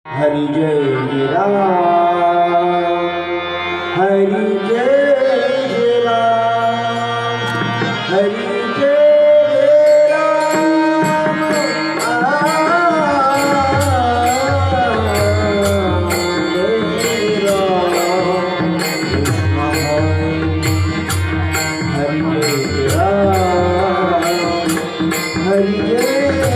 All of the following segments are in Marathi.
हरि जय राम, हरि जय राम, हरि जय राम, हरि जय राम, हरि जय राम,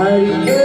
हरि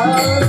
Hare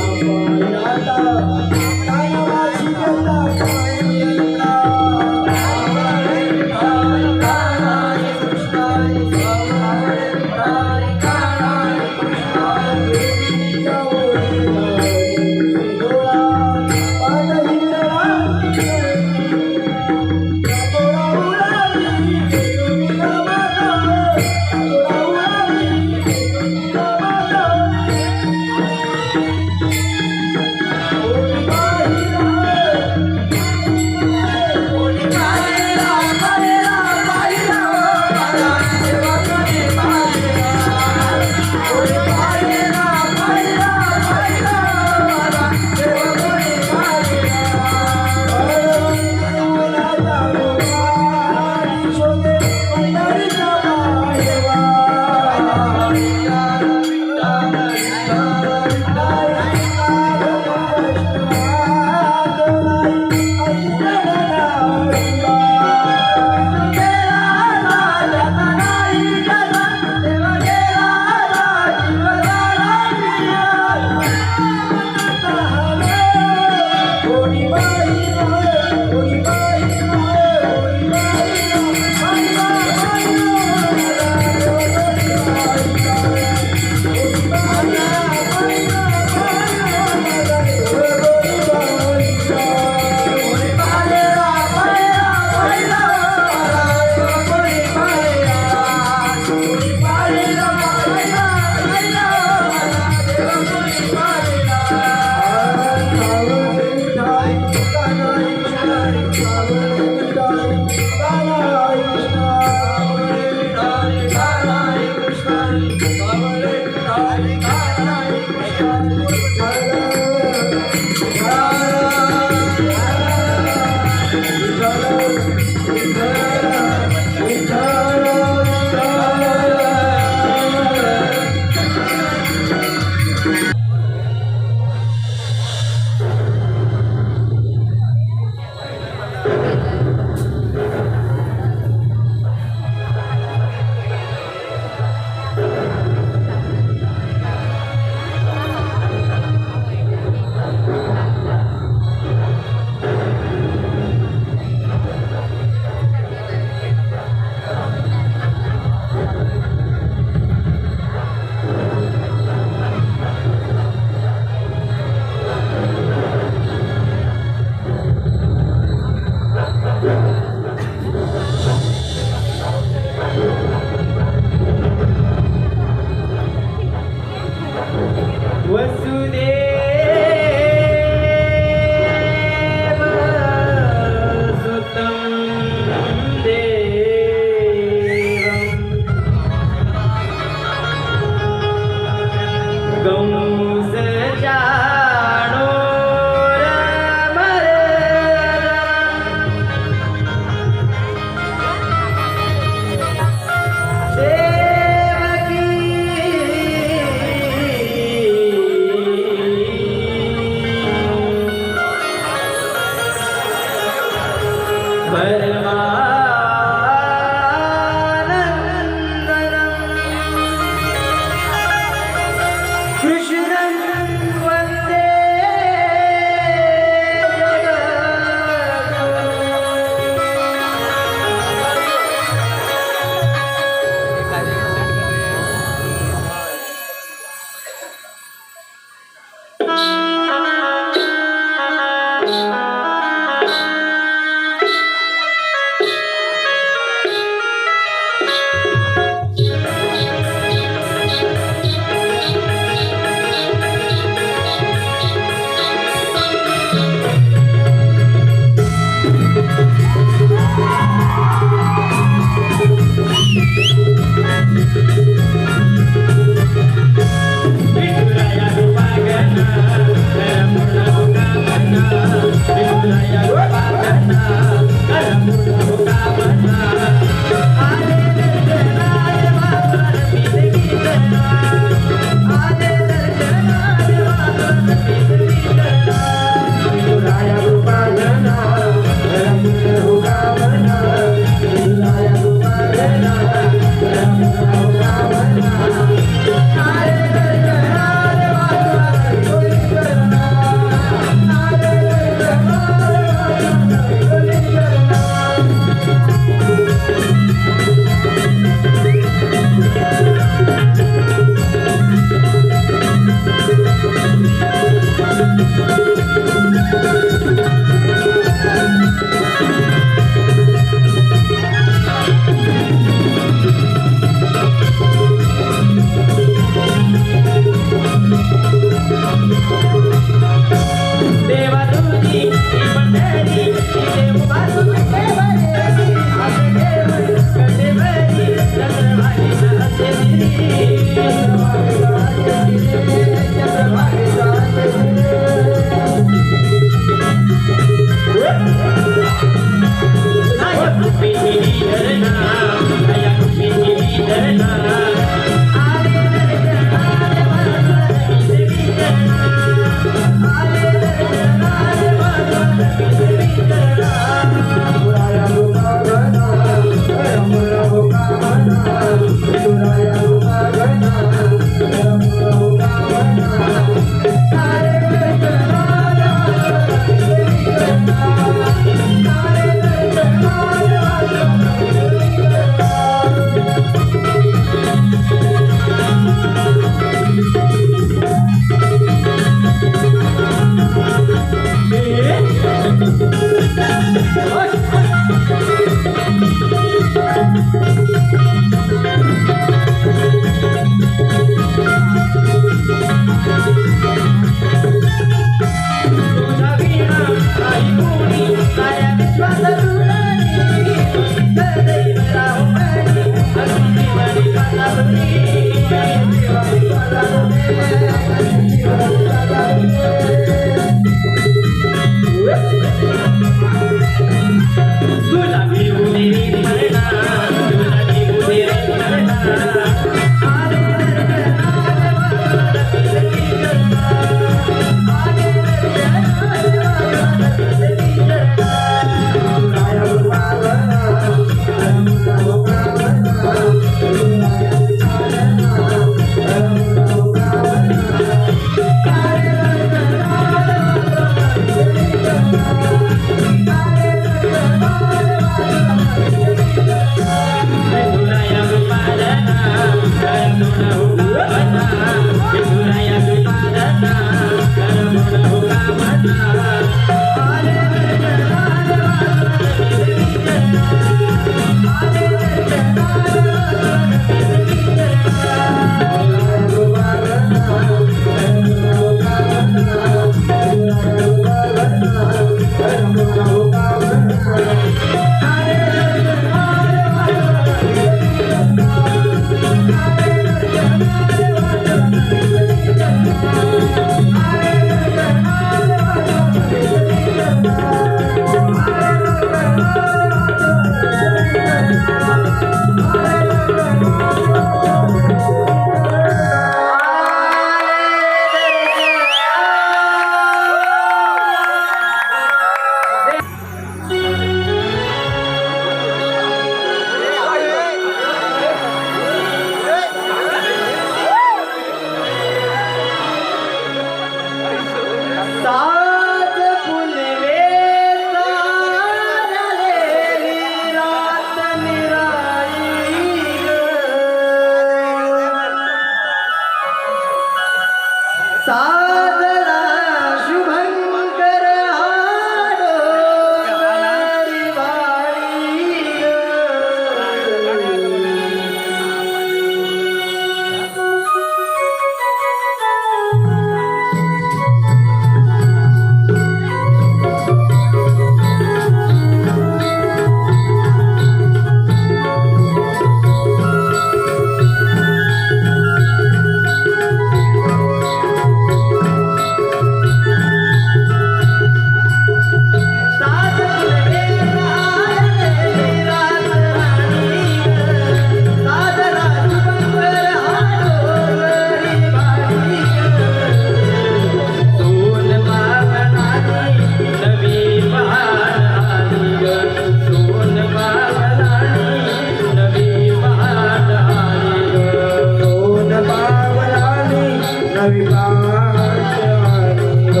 नवी पाठ आली ग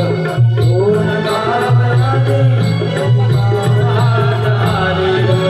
सोन बाबराने नवी पाठ आली ग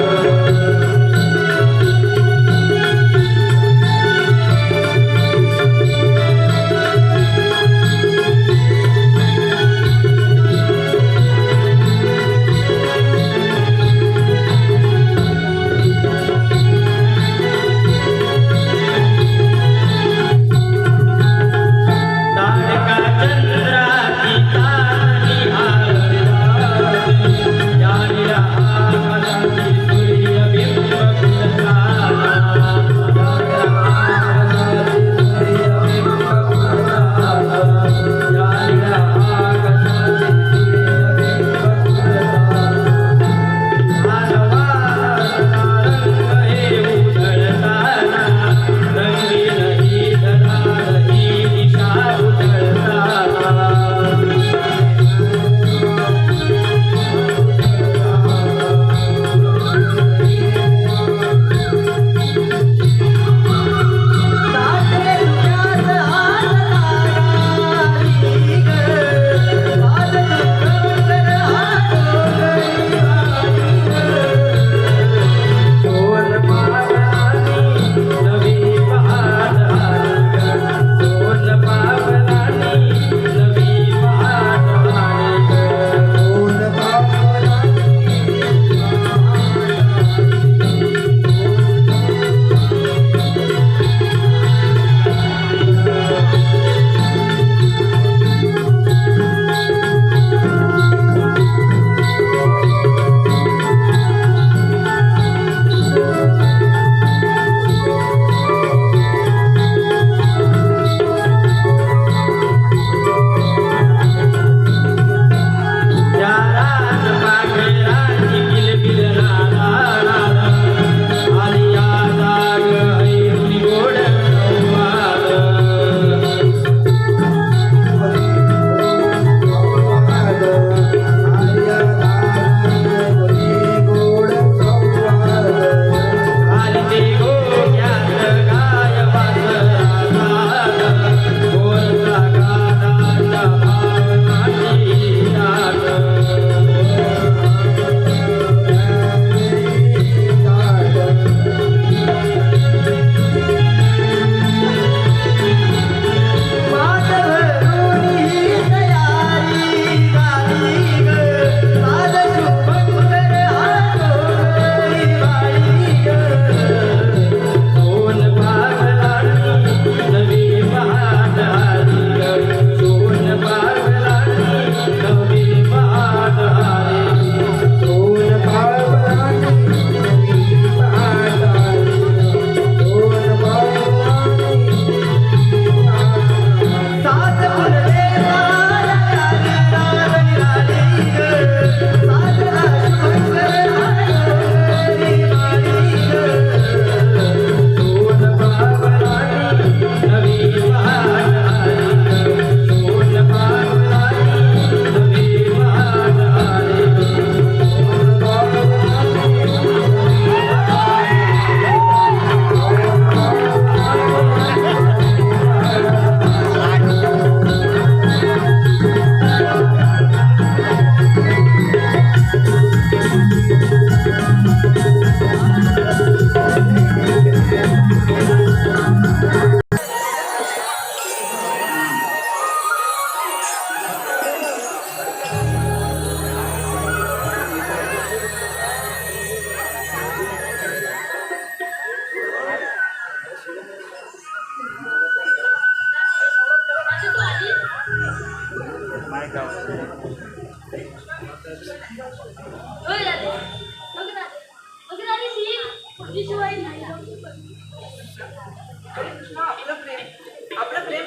आपलं प्रेम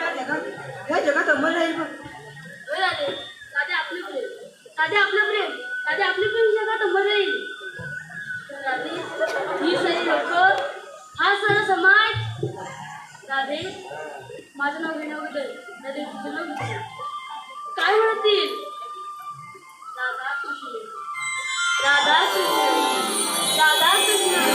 या जगात अमर राहील बघ. साधे आपले प्रेम जगात अमर राहील. ही सगळी लोक, हा सर्व समाज. राधे, माझं नाव घेण्याबद्दल राधे तुझं नाव घेतलं काय म्हणतील? राधा कृष्ण, राधा कृष्ण, राधा कृष्ण.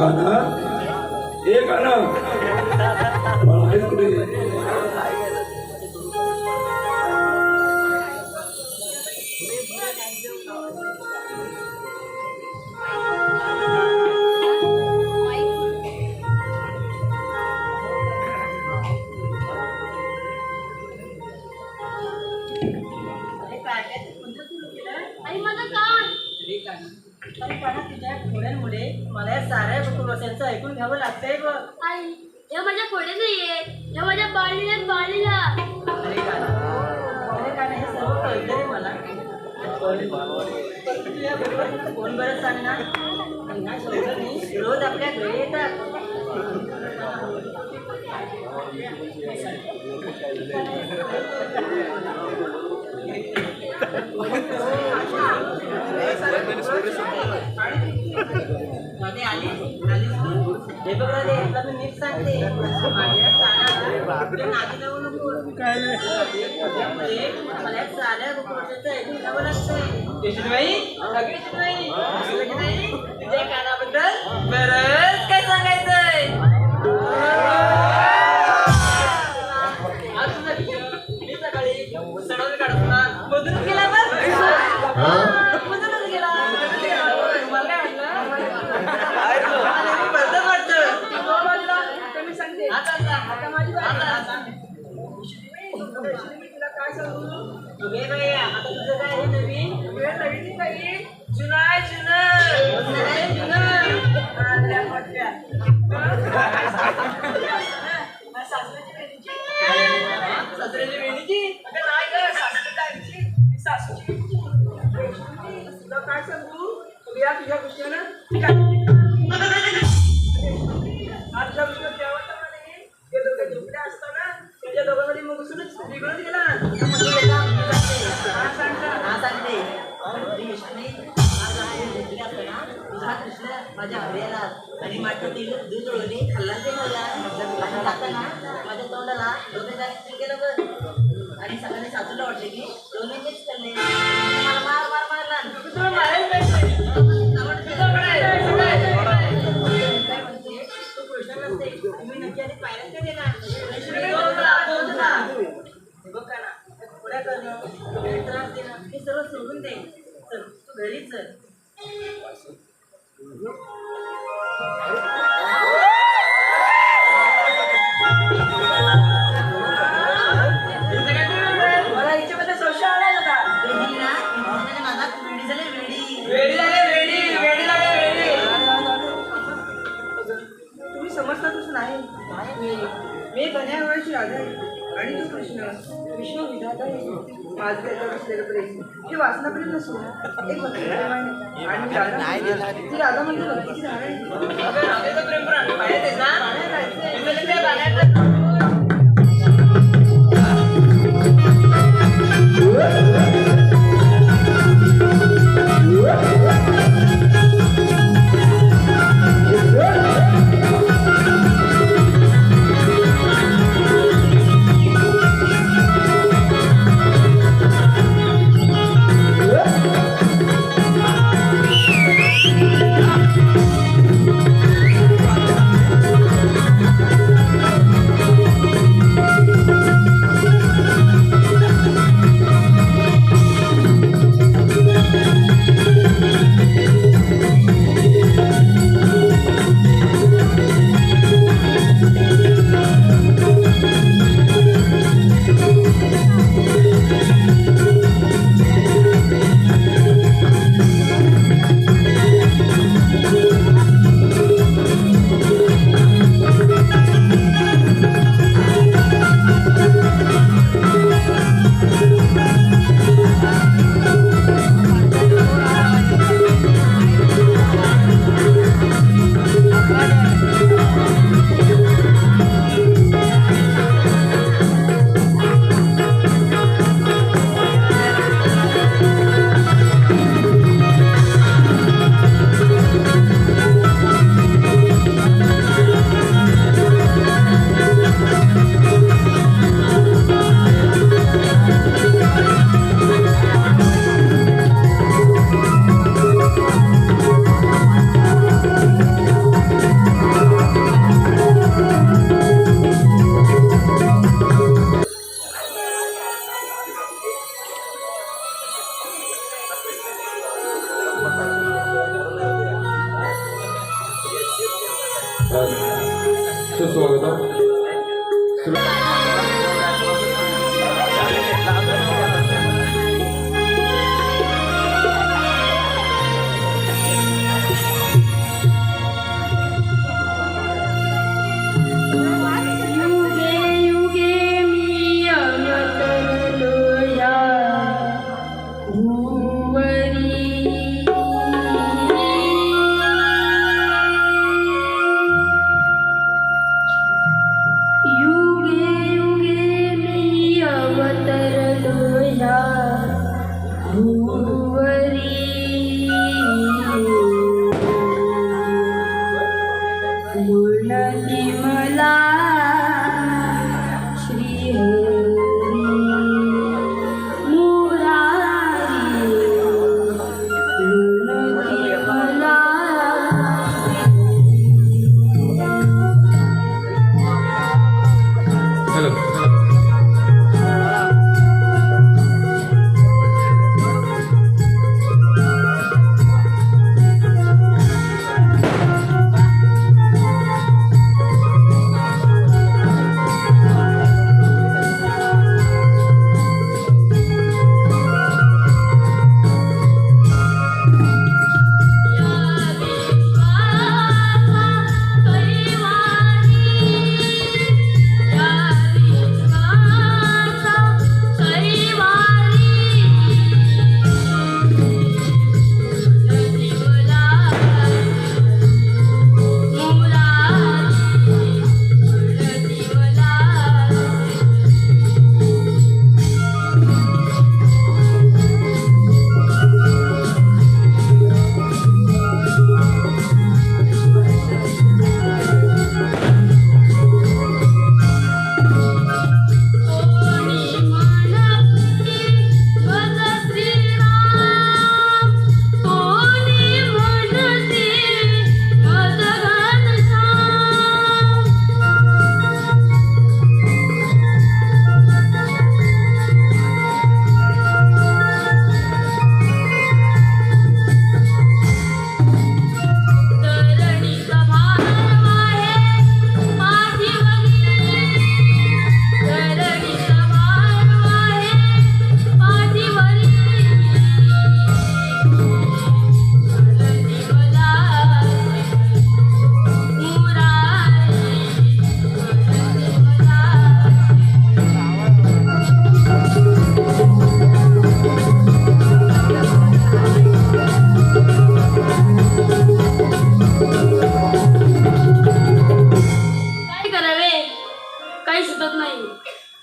कान्हा ए कान्हा बाळा आहेस कुठे अरे काय कोणतं सुरू केलं आई माझं कान अरे काना तुझ्या घोड्यांमुळे मला या साऱ्या कुटुंबाचं ऐकून घ्यावं लागतंय बघ आई या माझ्या पुढे नाहीये या माझ्या बाळीला बाळीला अरे काना हे सर्व कळतंय मला पण तुझ्या बरोबर कोण बरं सांगणार ह्या सौंदर्याने रोज आपल्या घरी येतात मध्ये आली हे बघ रे तुला मी नीट सांगते माझ्या कानाला तुझ्या नादी लावू नको त्यामुळे मला साऱ्या गोष्टीचं ऐकून घ्यावं लागतंय केशनबाई तुझ्या कानाबद्दल बरंच काय सांगायचंय आज तुझा मी सकाळी सडवून काढतो बदलून गेला बदलून गेला मला काय वाटलं मी सांगते आता माझी आता तुला काय सांगू आता तुझं काय आहे नवीन काही जुना सासऱ्याची वेणीची सासूची तुला काय सांगू तुझ्या गोष्टीनं आजच्या विषयात जेवण ते दोघं झोपडे असताना त्याच्या दोघांमध्ये मग घुसूनच बिघडून गेला माझ्या हव्याला आणि माझ्या दूध ओळखी खाल्ला ते माझ्या तोंडाला दोघे गेलं बरं आणि सगळ्यांनी सासूला वाटले की दोन्ही तेच खाल्ले मला मारला काय म्हणते तू कृष्ण नसते तुम्ही नक्की आधी पायऱ्यात काय देणार बघ का ना पुढे करणं त्रास देणं हे सर्व सोडून दे चल तू घरीच चल मला हिच्याबद्दल संशय आला होता माझा वेडी झाले तुम्ही समजतातच नाही मी कन्यावयाची राधा आहे आणि तू कृष्ण विष्णू विधाता माझं त्याच्यावर असलेलं प्रेम हे वासनाप्रेम नसून एक भक्तिप्रेम आणि राधा ती राधा म्हणजे भक्तीची धारण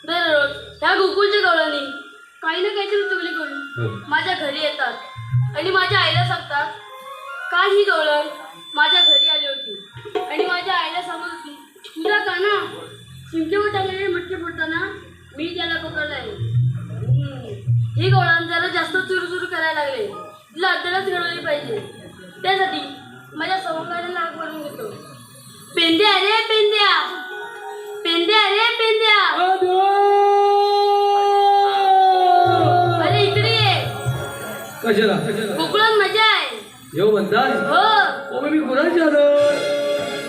दररोज ह्या गोकुळच्या गवळणी काही ना काहीतरी चुगली करून माझ्या घरी येतात आणि माझ्या आईला सांगतात काल ही गवळण माझ्या घरी आली होती आणि माझ्या आईला सांगत होती तुझा काना शिंकेवर टाकलेले मटके फोडताना मी त्याला पकडलं आहे. ही गवळण जरा जास्त चुरू करायला लागले, तिला अद्यालाच घडवली पाहिजे. त्यासाठी माझ्या सवंगाला आग बनवून घेतो. पेंद्या रे पेंद्या, पेंद्या रे पेंद्या, अरे इकडे ये. कशाला गोकुळात मजा आहे. येऊ म्हणतात हो मी कुणाची आलो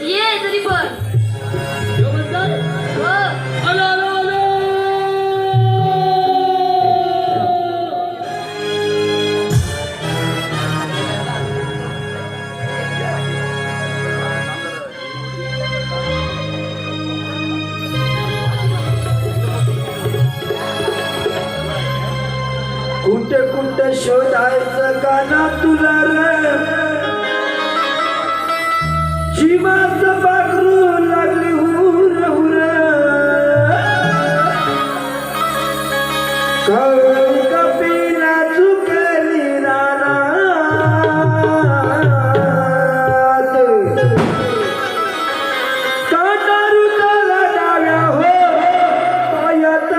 ये तरी पण. येऊ म्हणतात हो आलो आलो आलो. कुठे कुठे शोधायचं गाणं तुला रे, शिवाच पाखरू लागली हुर हुर. कपिला चुकली रानात, काटारू त्याला डाव्या हो पायात.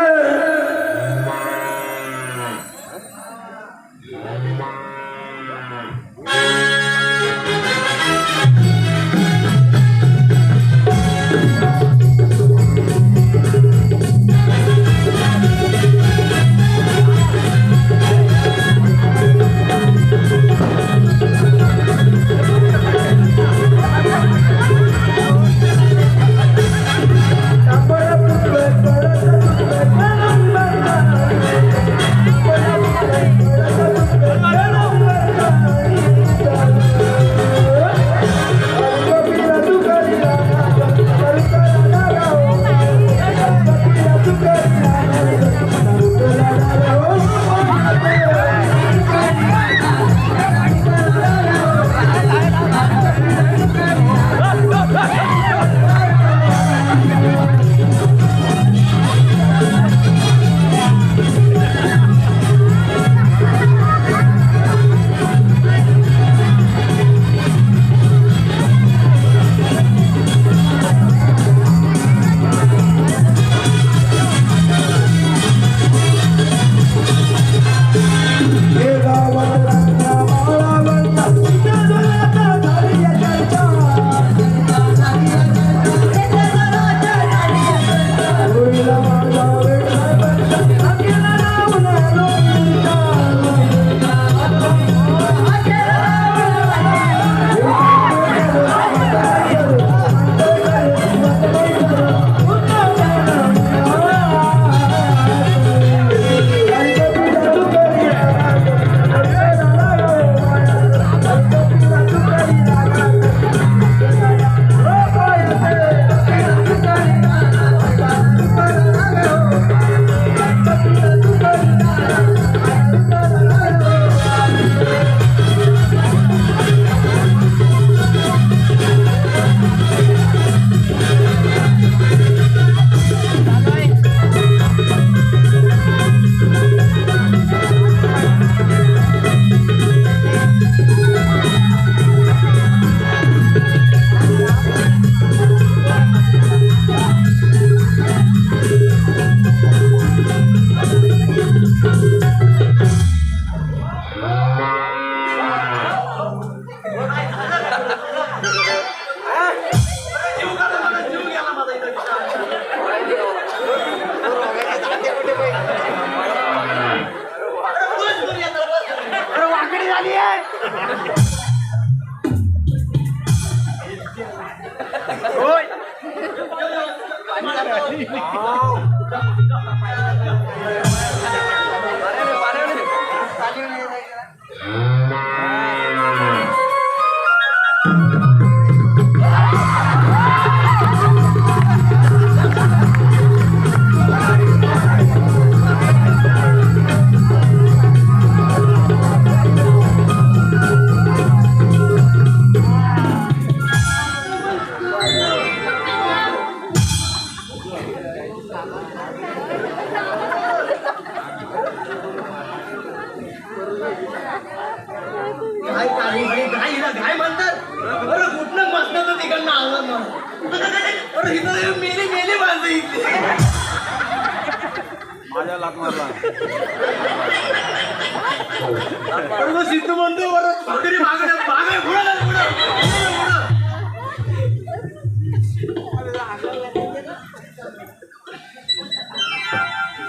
पण सिद्धू म्हणतो भाकरी मागण्या मागे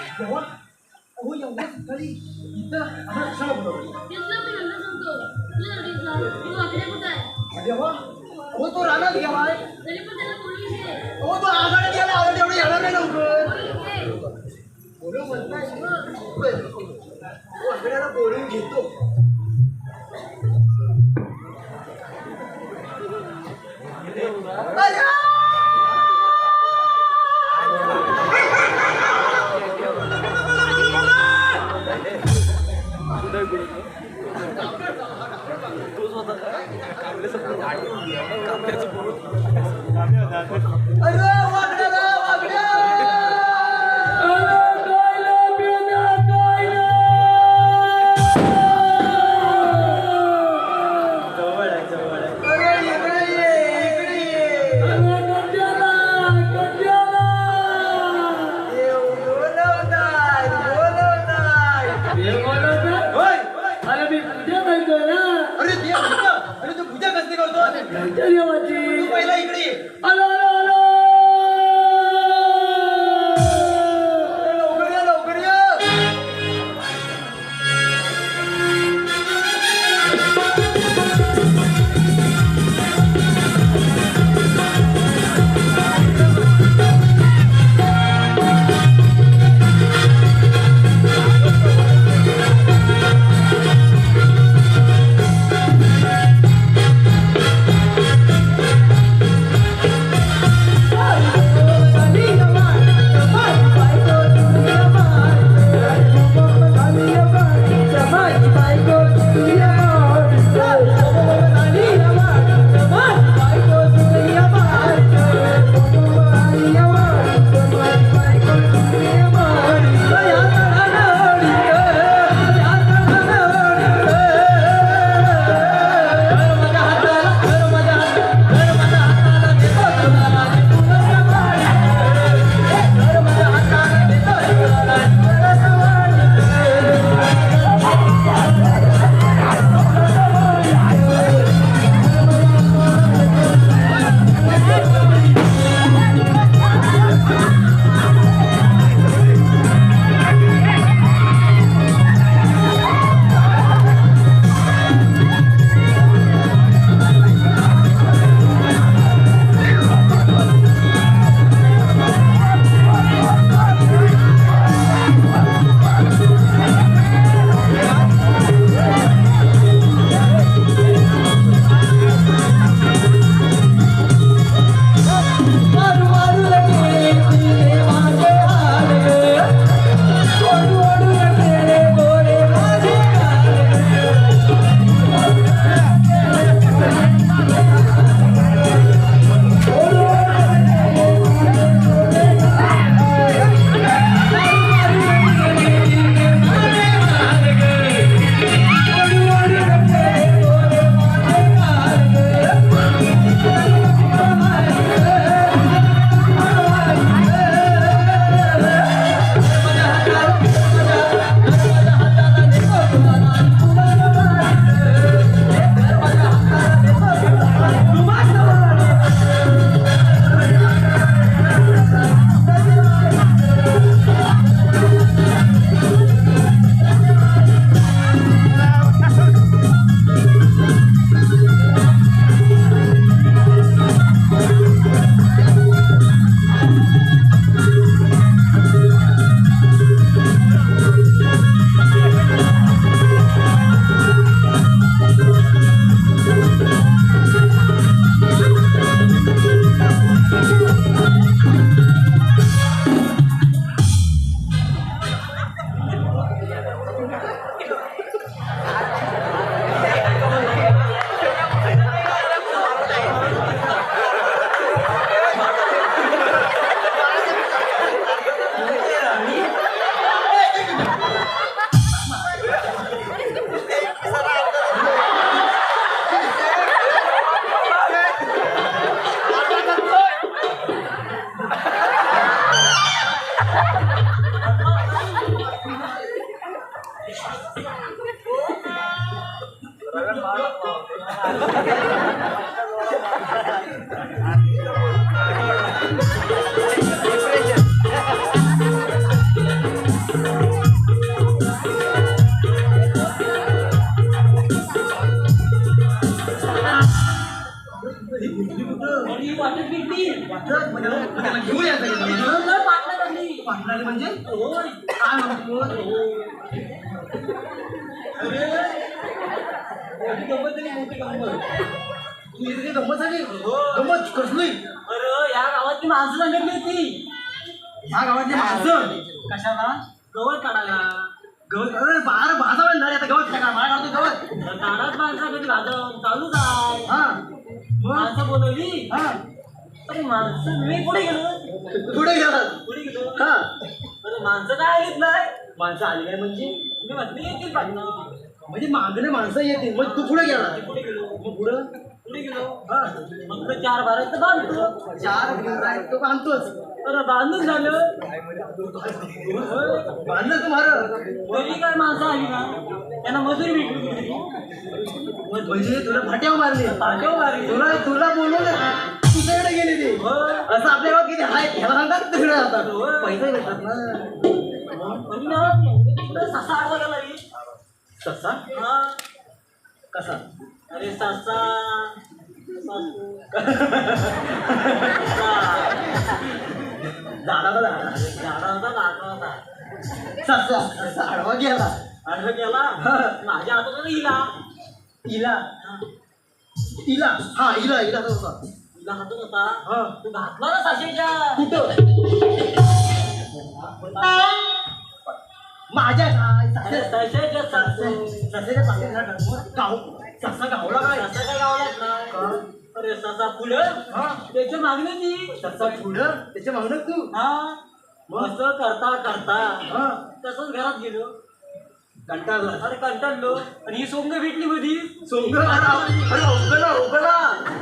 अहो एवढ्या सकाळी इथं आम्हाला कशाला बोलवलं? दिसलं मी नंतर सांगतो. तुझ्या दिसला. तू वाकडे कुठं आहे? अरे वा, अहो तो रानात गेलाय. तरी पण त्याला बोलू घे. अहो तो आघाड्यात गेला, अहो तेवढं येणार नाही लवकर. बोलू घे. बोलू म्हणताय? बरं. तो आघाड्याला बोलून घेतो. अरे! अरे वाकड्याला वाकड्या अरे काय ना पिऊ द्या काय ना ही वाटत भेटली वाटत म्हणजे घेऊया पाटणारे म्हणजे काय म्हणतो अरे गंमत झाली मोठी गंमत तू इथे गंमत झाली गंमत कसली अरे या गावातली माणसं सांगितली होती ह्या गावातली माणसं कशाला गवत काढायला गवत अरे बाहेर भाजावं झाले आता गवत काय मला काढतो गवत काढत माणसा कधी भाजव चालू काय हा मग माणसं बोलवली हा अरे माणसं मी पुढे गेलो पुढे गेला पुढे गेलो हा अरे माणसं काय आलीत नाही माणसं आली काय म्हणजे मी म्हटली येतील पाहिजे म्हणजे मागणे माणसं येतील मग तू पुढे गेला पुढे गेलो मग पुढं पुढे गेलो हा मग ते 4 बाराचं बांधतो चार दिवस आहेत तो बांधतोच अरे बांधून झालं बांधलं तुम्हाला तरी काय माणसं आली ना त्यांना मजुरी भेटली म्हणजे तुला फाट्यावर मारली पाठव मारली तुला तुला बोलवलं तुझ्याकडे गेली ती असं आपल्या गावात किती आहे ह्याला सांगतात तिकडे जातात पैसे भेटतात ना पण ना तिकडे ससा आडवा गेला रे तसा हा कसा अरे ससा झाडाला झाडा झाडाचा लाटा होता ससा ससा आडवा गेला आडवा गेला माझ्या हातात इला इला इला हा इला इला तसा इला हातात होता हा तू घातला ना साशेच्या कुठं माझ्या काय साशेच्या ससेच्या चांगल्या गाव ससा गावला काय ससा काय गावलाच ना अरे ससा पुढं त्याच्या मागण्याची ससा पुढं त्याच्या मागणं तू हा मस्त करता करता हा तसंच घरात गेलो कंटाळला अरे कंटाळलो आणि ही सोंग भेटली मधी सोंग अरे उगला उगला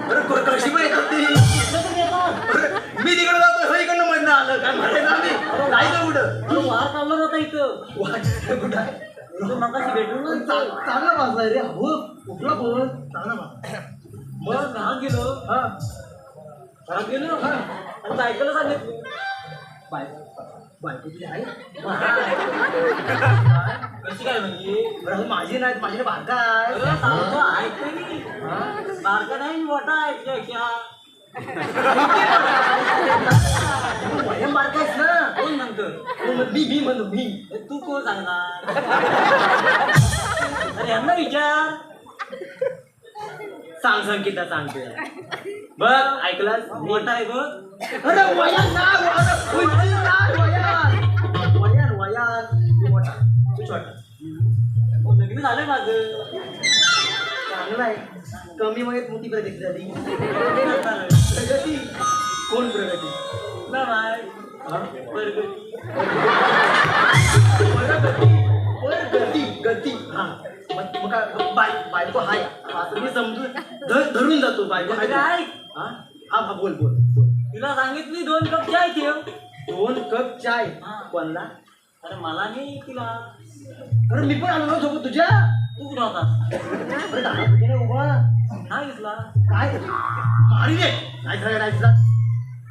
अरे कशी पण येतात ती अरे, मी तिकडे जातो हे इकडनं मधनं आलं काय म्हणायचं आम्ही जायचं कुठं अरे वार चालला होता इथं वाटायचं कुठं आहे? इथं मगाशी भेटून ना चांगला वाजलाय रे हो कुठला बोल चांगला वाजला मग घरात गेलो हा घरात गेलो आणि बायकोला सांगितलं बायको तुझी आहे कशी काय म्हणजे बरं, माझी नाही माझी बारका आहे अरे सांगतो ऐकतो मी बारका नाही मोठा आहे तुझ्यापेक्षा वयम बारका आहेस ना कोण म्हणतो मी म्हणतो मी तू कोण सांगणार अरे यांना विचार सांग संगीता सांगते बघ ऐकलास मोठा आहे बघ अरे वयान ना वयान वयान मोठा तू छोटा लग्न झालं माझं चांगला आहे कमी वयात मोठी प्रगती झाली प्रगती प्रगती कोण प्रगती ना बाय हा? प्रगती गती गती हा मग काय बायको हाय असं मी समजून धरून जातो बायको हाय काय हा हा बोल बोल बोल तिला सांगितली 2 कप चाय ठेव 2 कप चाय हा. कोणला अरे मला नाही तिला अरे मी पण आलो ना सोबत तुझ्या तू कुठं होता अरे दादा तुझ्या उभा नाही दिसला काय मारी रे काय सांगायला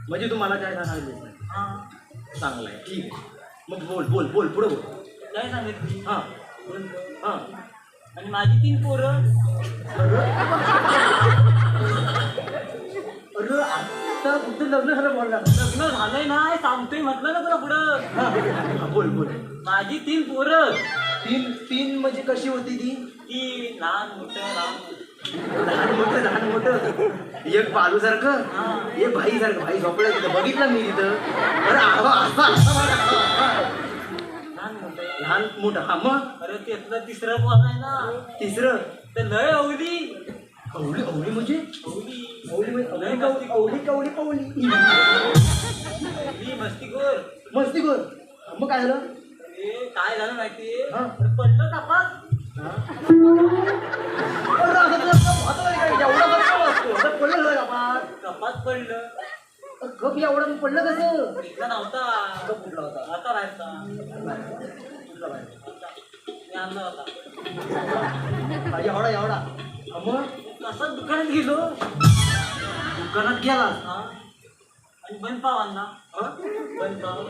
म्हणजे तू मला काय सांगायला हा चांगलं आहे ठीक आहे मग बोल बोल बोल पुढे बोल काय सांगितली हा हा आणि माझी 3 पोरं अरे आता कुठं लग्न झालं बोलला लग्न झालंय नाही सांगतोय म्हटलं ना तुला पुढं हा बोल बोल माझी 3 पोरं तीन म्हणजे कशी होती ती ती लहान मोठं लहान मोठं एक बालू सारखं एक भाई सारखं भाई झोपलं तिथं बघितलं मी तिथं अरे आवा लहान मोठं लहान मोठं हा मग अरे त्यातलं 3रं पोर आहे ना तिसरं ते लय अवली अवली अवली म्हणजे अवली अवली म्हणजे अवली कवली पवली ही मस्तीखोर मस्ती कर मग काय झालं ए, काय झालं माहितीये हा. पडलं कपात अरे असं तुला कप हातात आहे काय? एवढा कप असतो असं पडलं झालं का कपात पडलं कप एवढं पडलं कसं इथला नव्हता कप कुठला होता आता राहायचा कुठला बाहेर? मी आणला होता एवढा एवढा मग असं दुकानात गेलो दुकानात गेलास हा आणि बन पाव आणला हा? बन पाव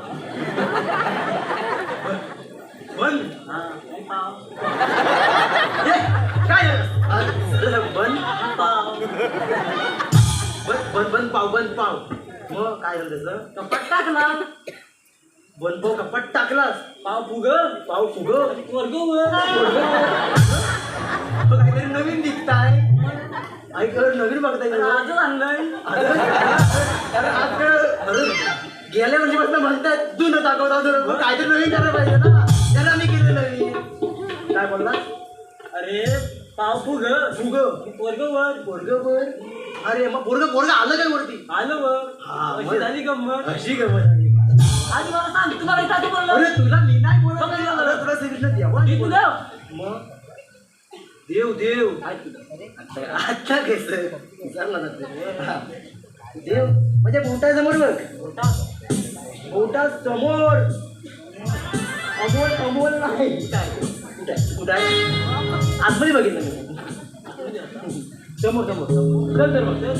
बन हा बन पाव हे, काय बन पाव बन पाव मग काय झालं त्याचं कपाट टाकला बन पाव कपाट टाकलास पाव फुग पाव फुग वर्ग वर काहीतरी नवीन दिसताय ऐकलं नवीन बघताय आजच आणलंय गेल्या वर्षीपासून म्हणतात जुनं दाखवता काहीतरी नवीन करायला पाहिजे ना त्याला आम्ही केलं नवीन काय बोलला अरे पाव फुग फुग वर्ग वर पोरग अरे मग पोरग आलं काय वरती आलं वर हा, अशी मग. झाली गंमत अशी गमत झाली. आधी मला सांग तुम्हाला इथं आधी बोललो अरे तुला मी नाही बोलत मग नाही. काय अरे तुला श्रीकृष्ण देवा मी तुला मग देव आता कसं विचारला जातं. हा. देव म्हणजे मोठा समोर बघ मोठा समोर अमोल नाही कुठं आहे आतमध्ये बघितलं मी समोर चल तर मग चल.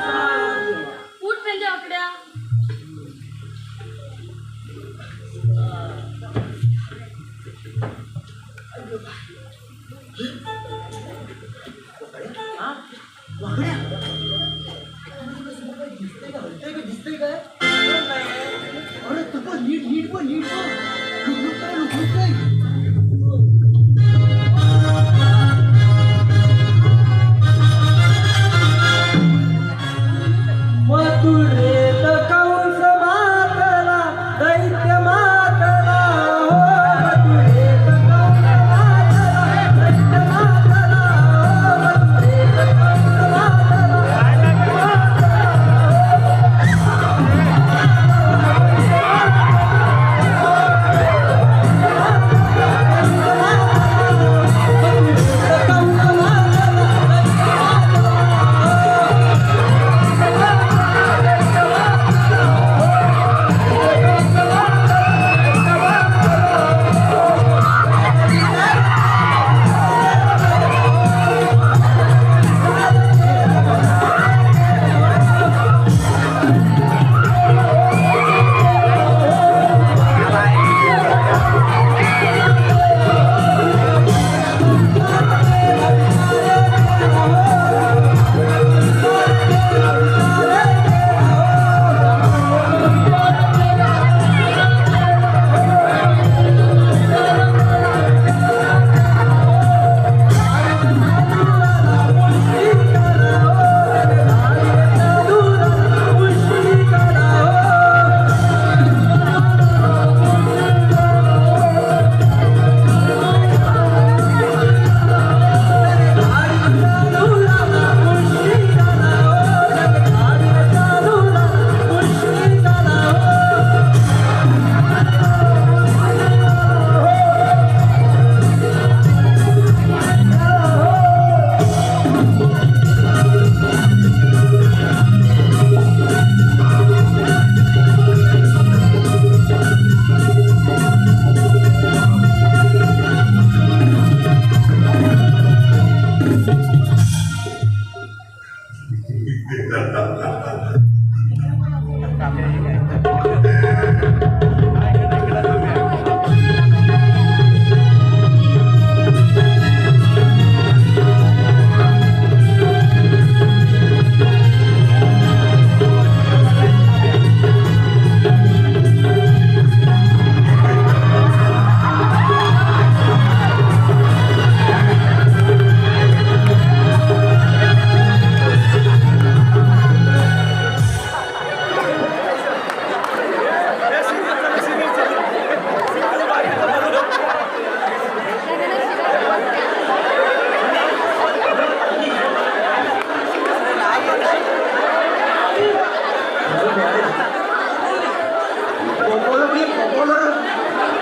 उठ त्यांच्या आकड्या. हा? वाकड्या? दिसतंय काय? अरे तू पण नीट पण लुक काय मथुरेत कंस मातला दैत्य मातला हो मथुरेत कंस मातला दैत्य मातला हो मथुरेत कंस मातला अरे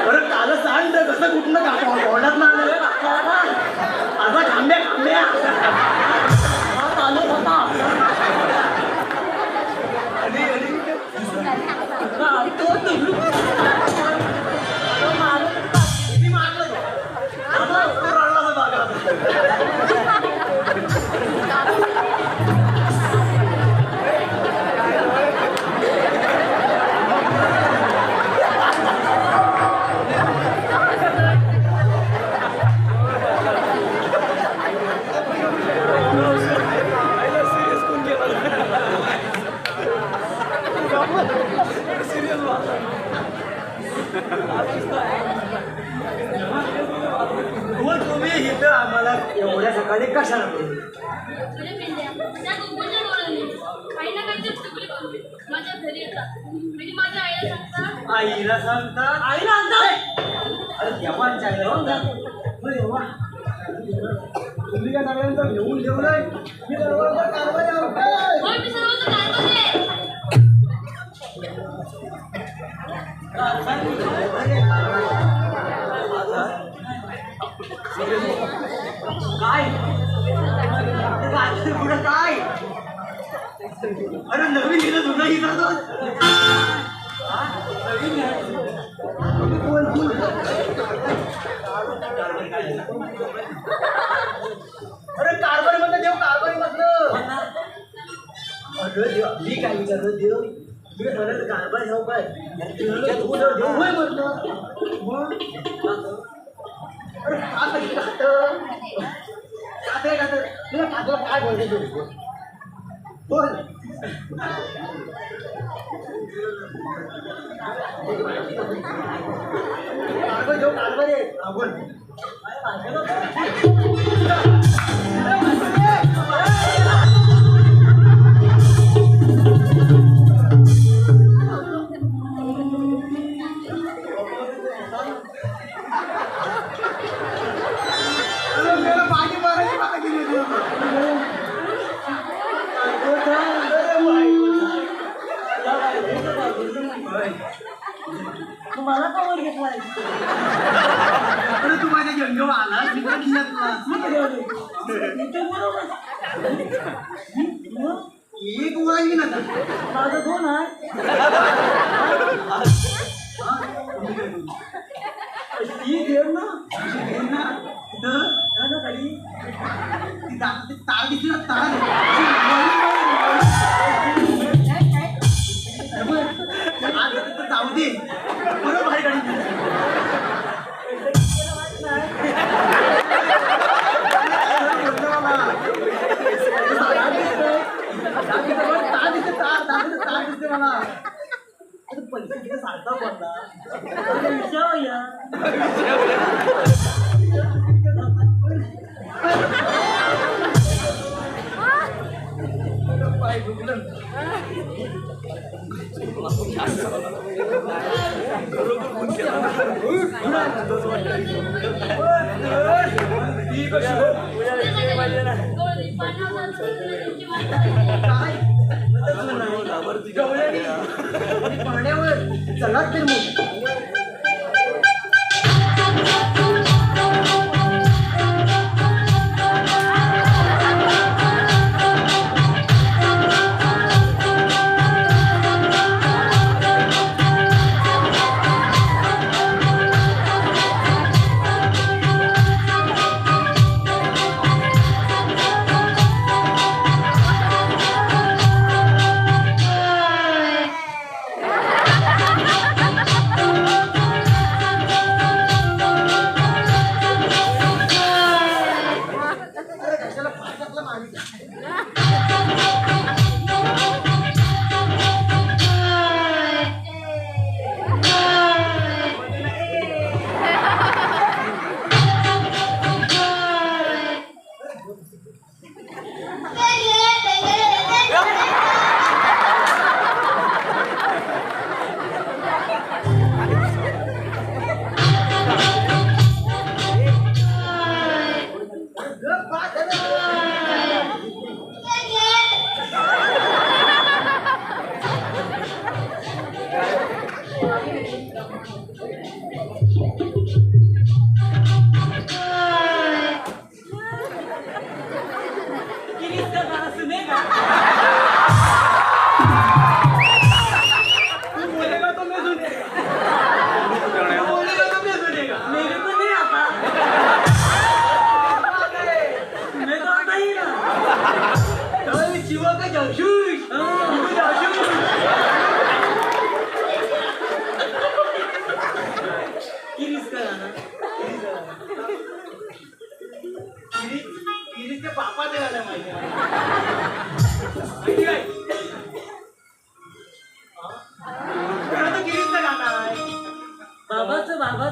अरे काल सांड कसं कुठलं का तोंडात ना आलं असा खांब्या खांब्या चालत होता तुम्ही इथं आम्हाला एवढ्या सकाळी कशाला बोलले? तुझ्या पिंड्या त्या गोकुळच्या डोळ्यांनी काही ना काहीतरी चुकली करून माझ्या घरी येतात आणि माझ्या आईला सांगतात आईला सांगतात आईला आणतात. अरे देवांच्या आईला हो ना. बरं देवा. तुम्ही काय सगळ्यांचं घेऊन ठेवलंय मी सर्वांचा कारभार आहे, काय? होय मी सर्वच कारभारी आहे. काय पुढं काय अरे नवीन गेलं तुझं ही अरे कारभारी म्हणलं देव कारभारी म्हटलं अरे देव मी काय विचारलं देव मी म्हणाल कारभारी हो काय देव होय म्हटलं मग अरे तुला कागद काय बोलतो तू बोल कागद घेऊ कारभारी आहे बोल तुम्हाला का वर घेतला अरे तू माझ्या घेऊन आला मी पण घेऊन एक उरायची ना माझं दोन आहे ती घेऊन ना खाली तार दिसली ना तार जाऊ दे बरोबर बाहेर गाडी पैसे सारखा पडला पाय दुखलं पाण्यावर चला तर मग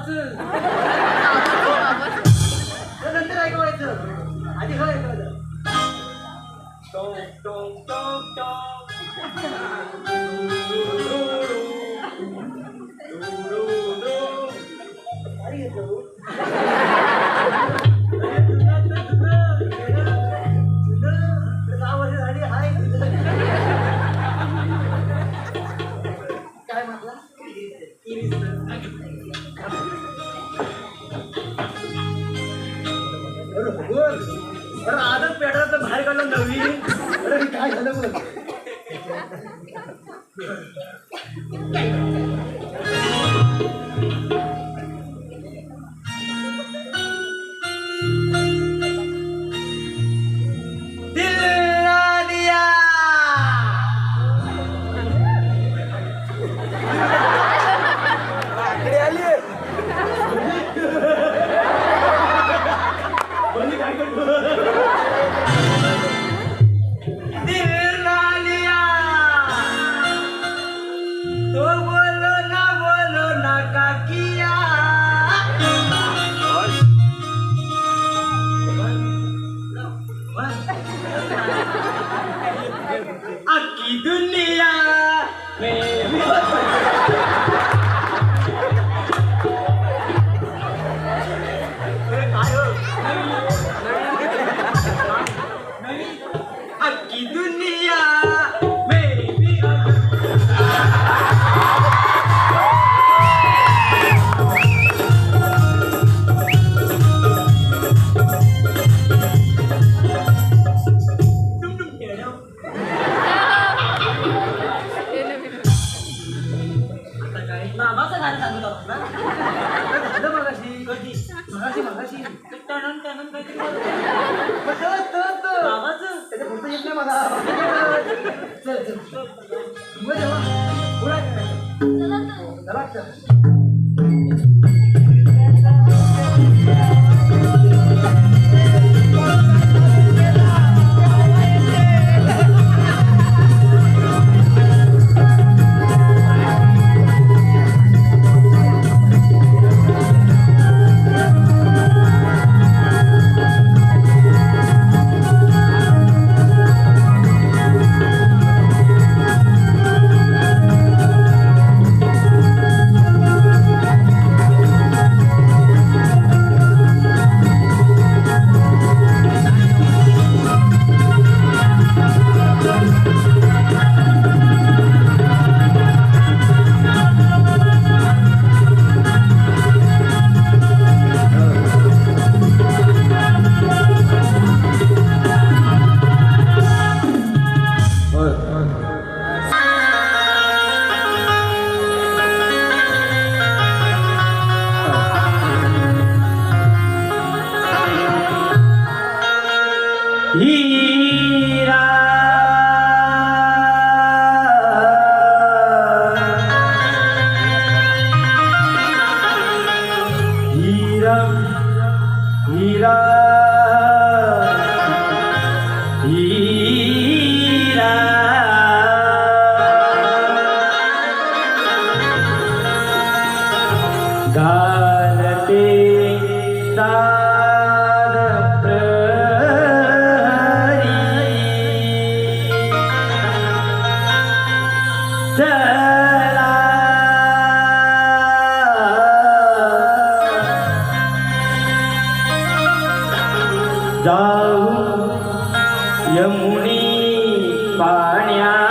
तर नंतर ऐकवायचं आधी खरं ऐकवायचं टोंग टोंग टोंग टोंग अरे येतो काय म्हटलं अरे आजच पेटला तर बाहेर काढलं नवीन अरे काय झालं बघ आखी दुनिया आखी दुनिया बाबाचं गाणं सांगत होता ना झालं मगाशी कधी मगाशी टणन टणन काहीतरी बाबाचं त्याच्या पुढचं येत नाही मला चल चल मग जेव्हा पुढे चला चल हीरा हीरा हीरा हीरा गालते साद चला जाऊ यमुनी पाण्यावरी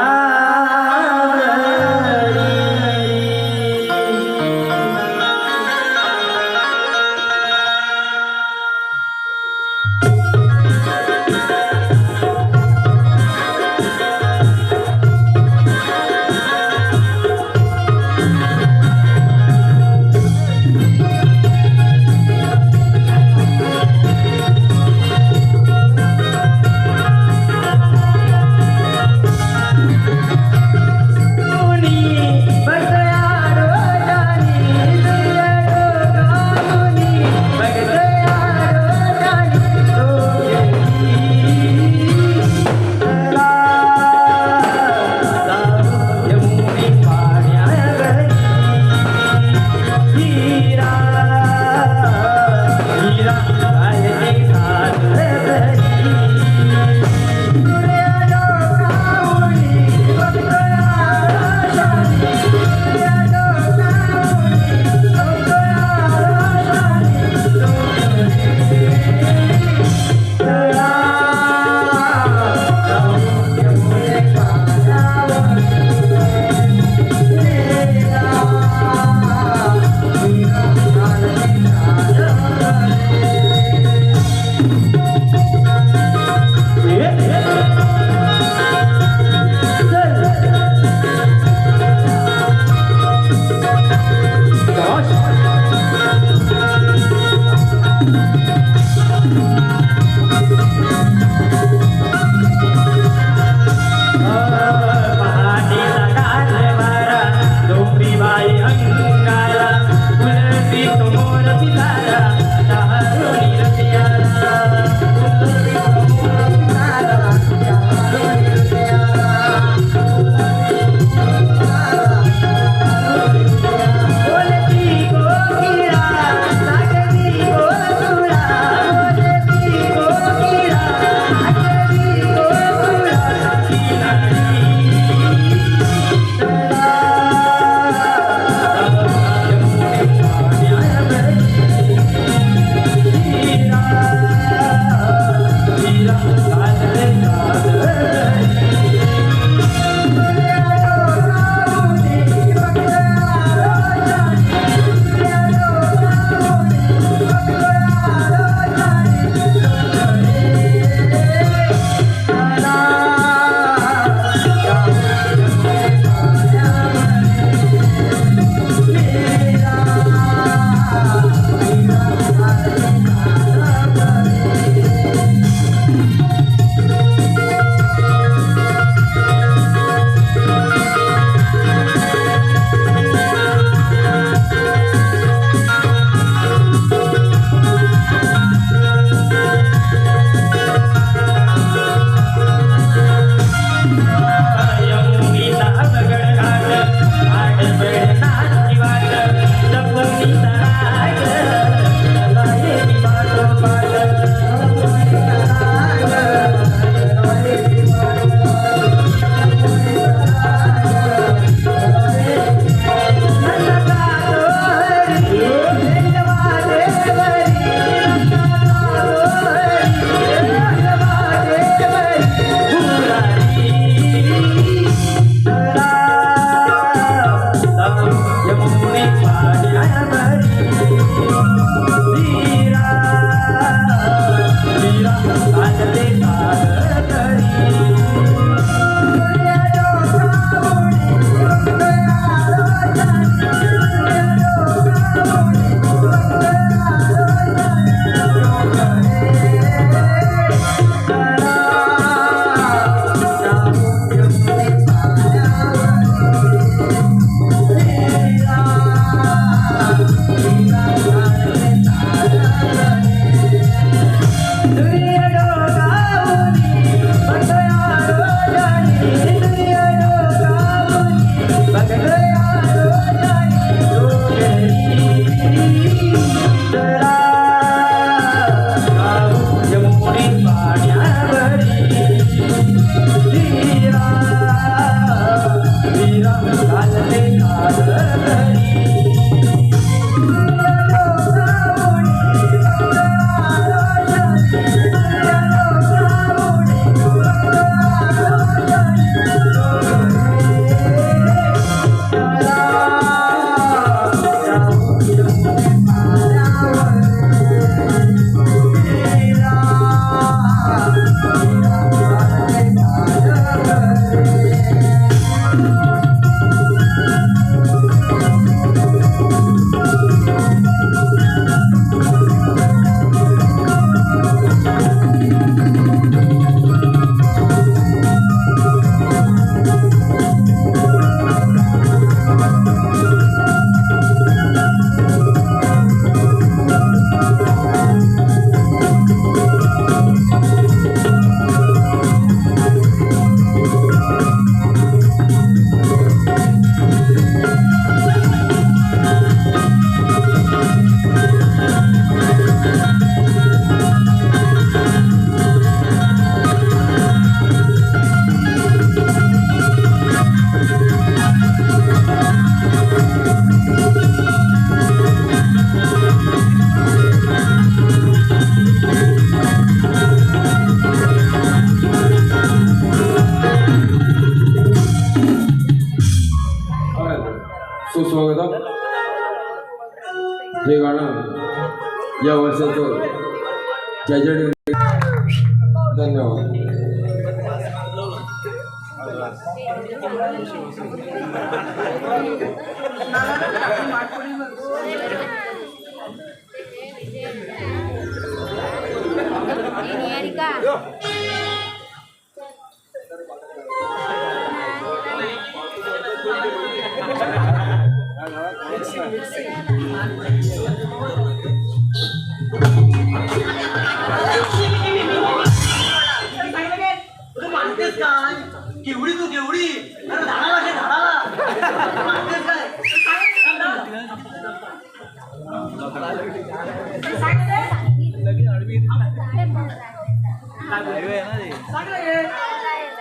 सुस्वागतम. हे गाणं या वर्षाचं जय धन्यवाद. तू मानतेस काय केवढी तू केवढी अरे झाडाला घे झाडाला मानतेस काय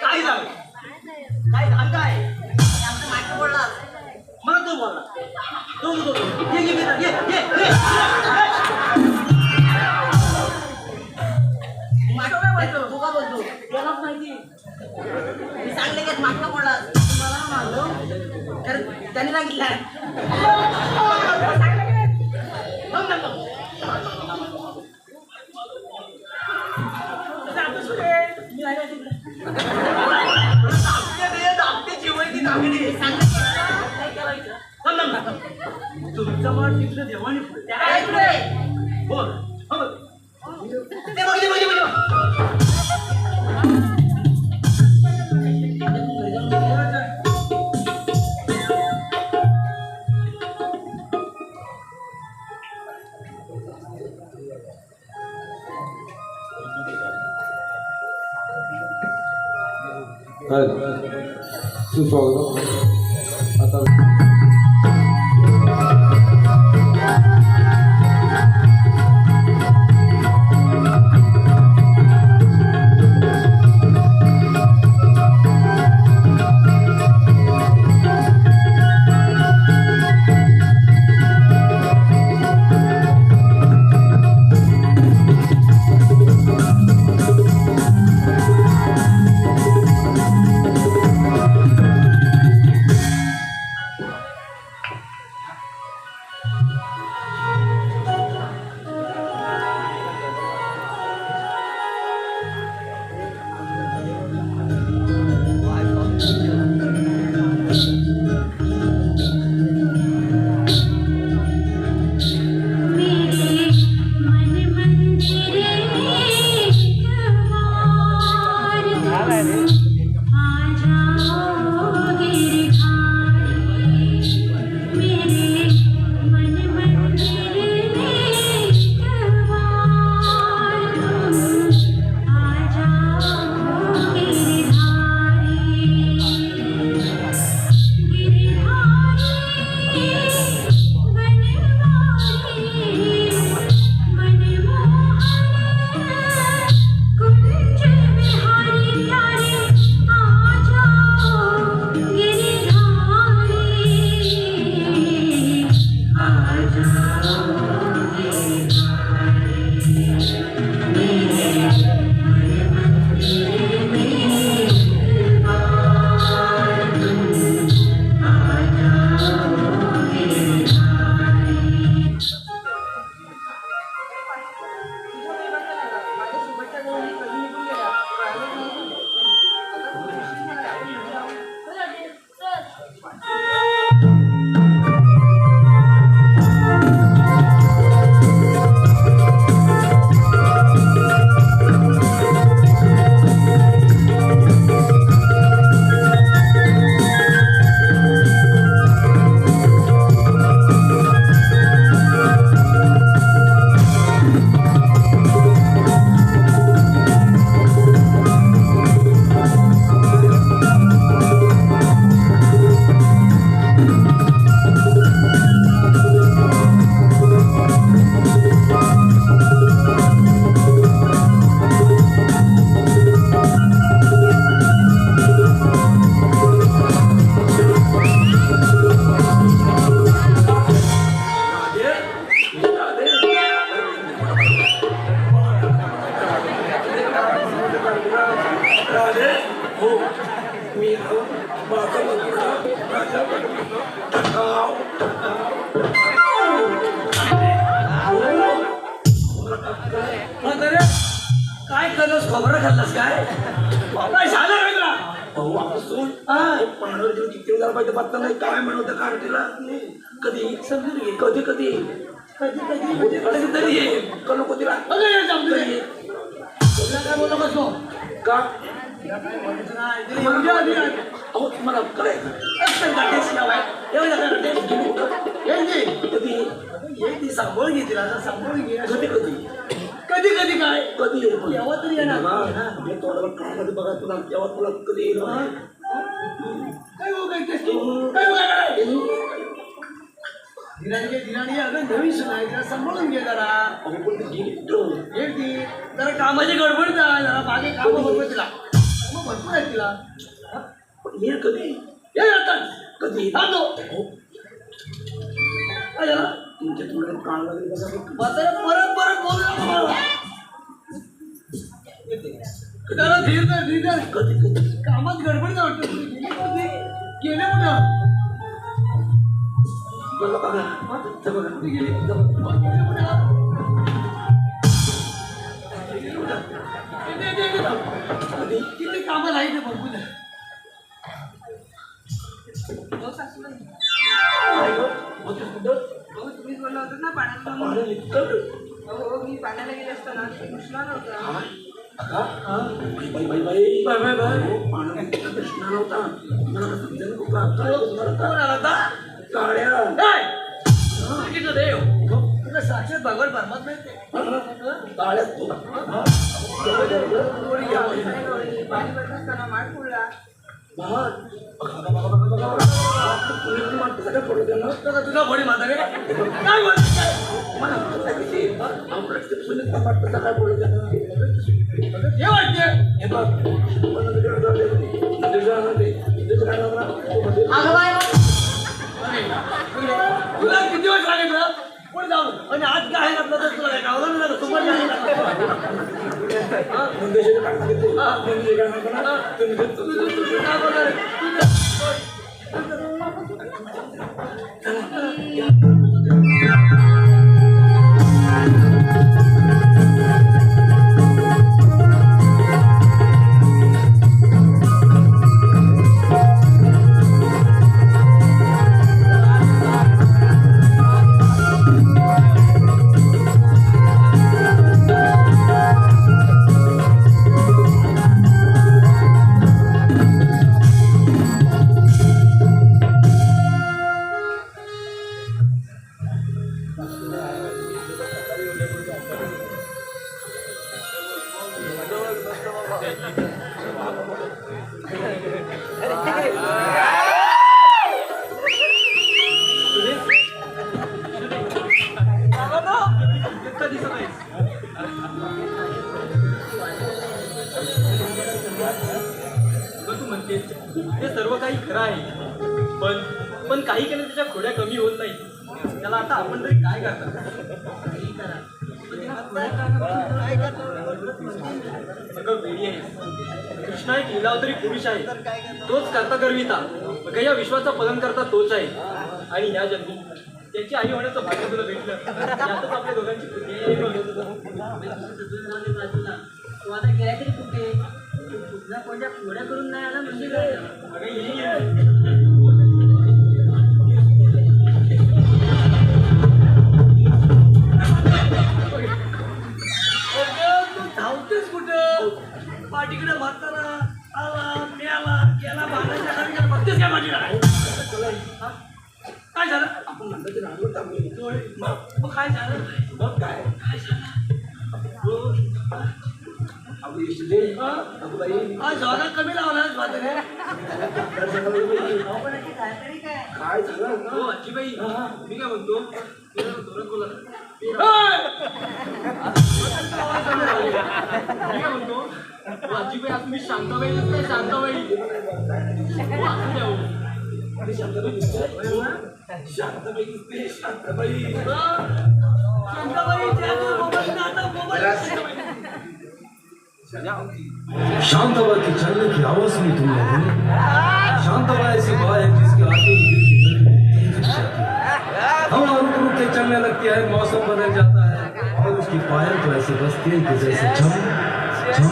काय झालं काय झालं काय बोलला मला तू बोलला तू ये तू का बोलतो त्याला माहिती मी सांगले की मागणं बोलला मला मारलो तर त्याने सांगितलं तुमचा मार तिथलं देवानी बोल ते बघ सुस्वागतम. आता बरं खाल्लास काय काय झालं रे तुला भाऊ आपण पाण्यावर जेव्हा किती झाला पाहिजे पत्ता नाही काय म्हणवतं काय तिला कधी समजून घे कधी कधी कधी कधी तरी ये करू कधी काय बोलू कसो का अहो तुम्हाला काय कधी सांभाळून घे तिला सांभाळून घे कधी कधी कधी कधी काय कधी केव्हा तरी येणार तोंडावर काय बघा तुला केव्हा तुला कधी येईल काय दिराणी अगं नवीन सुनाय जरा सांभाळून घे जरा जरा कामाची गडबड जरा बागे काम बरोबर तिला मग भरपूर आहे तिला ये कधी ये कधी थांबतो काय झालं तुमच्या थोडं काळ लागेल परत परत बोलू जरा धीर धर कधी कधी कामात गडबड वाटतं गेले कुठं किती कामं नाही ते भरपूर तुम्हीच बोलला होता ना पाण्यात हो मी पाण्याला गेले असताना कृष्णा नव्हता कृष्णा नव्हता तुला साक्षात भगवान परमात्मा काळ्यात पाणी भरत असताना माठ फुडला तुला बडी माता काय तुला किती वेळ सांगितलं पुढे जाऊन आणि आज काय घातलं तर तुला काय गावलं नाही ते सर्व काही खरं आहे पण काही केलं त्याच्या खोड्या कमी होत नाही त्याला आता आपण तरी काय करता सगळं वेळी आहे कृष्णा एक लीलावतरी पुरुष आहे तोच करता करविता या विश्वाचा पालन करता तोच आहे आणि या जन्मी त्याची आई होण्याचं भाग्य तुला भेटलं यातच आपल्या दोघांची तू आता गेला तरी कुठे कोणत्या खोड्या करून नाही आला म्हणजे तू धावतेस कुठं पाठीकडे म्हातारा आला मेला गेला भागाच्या खाली गेला बघतेस काय माझी काय झालं आपण म्हणतो ते रांगोळ टाकलो मग काय झालं मग काय काय झालं जागा कमी लावलास म्हातारे काय झालं हो आजीबाई मी काय म्हणतो बोला मी काय म्हणतो आजीबाई आज मी शांताबाई दिसते शांताबाई शांताबाई दिसते शांताबाई शांतबा के चलने की आवाज में तुम नहीं शांतबा ऐसी बात है जिसके आते ही हवा रुक रुक के चलने लगती है मौसम बदल जाता है और उसकी पायल तो ऐसे बजती है कि जैसे झम झम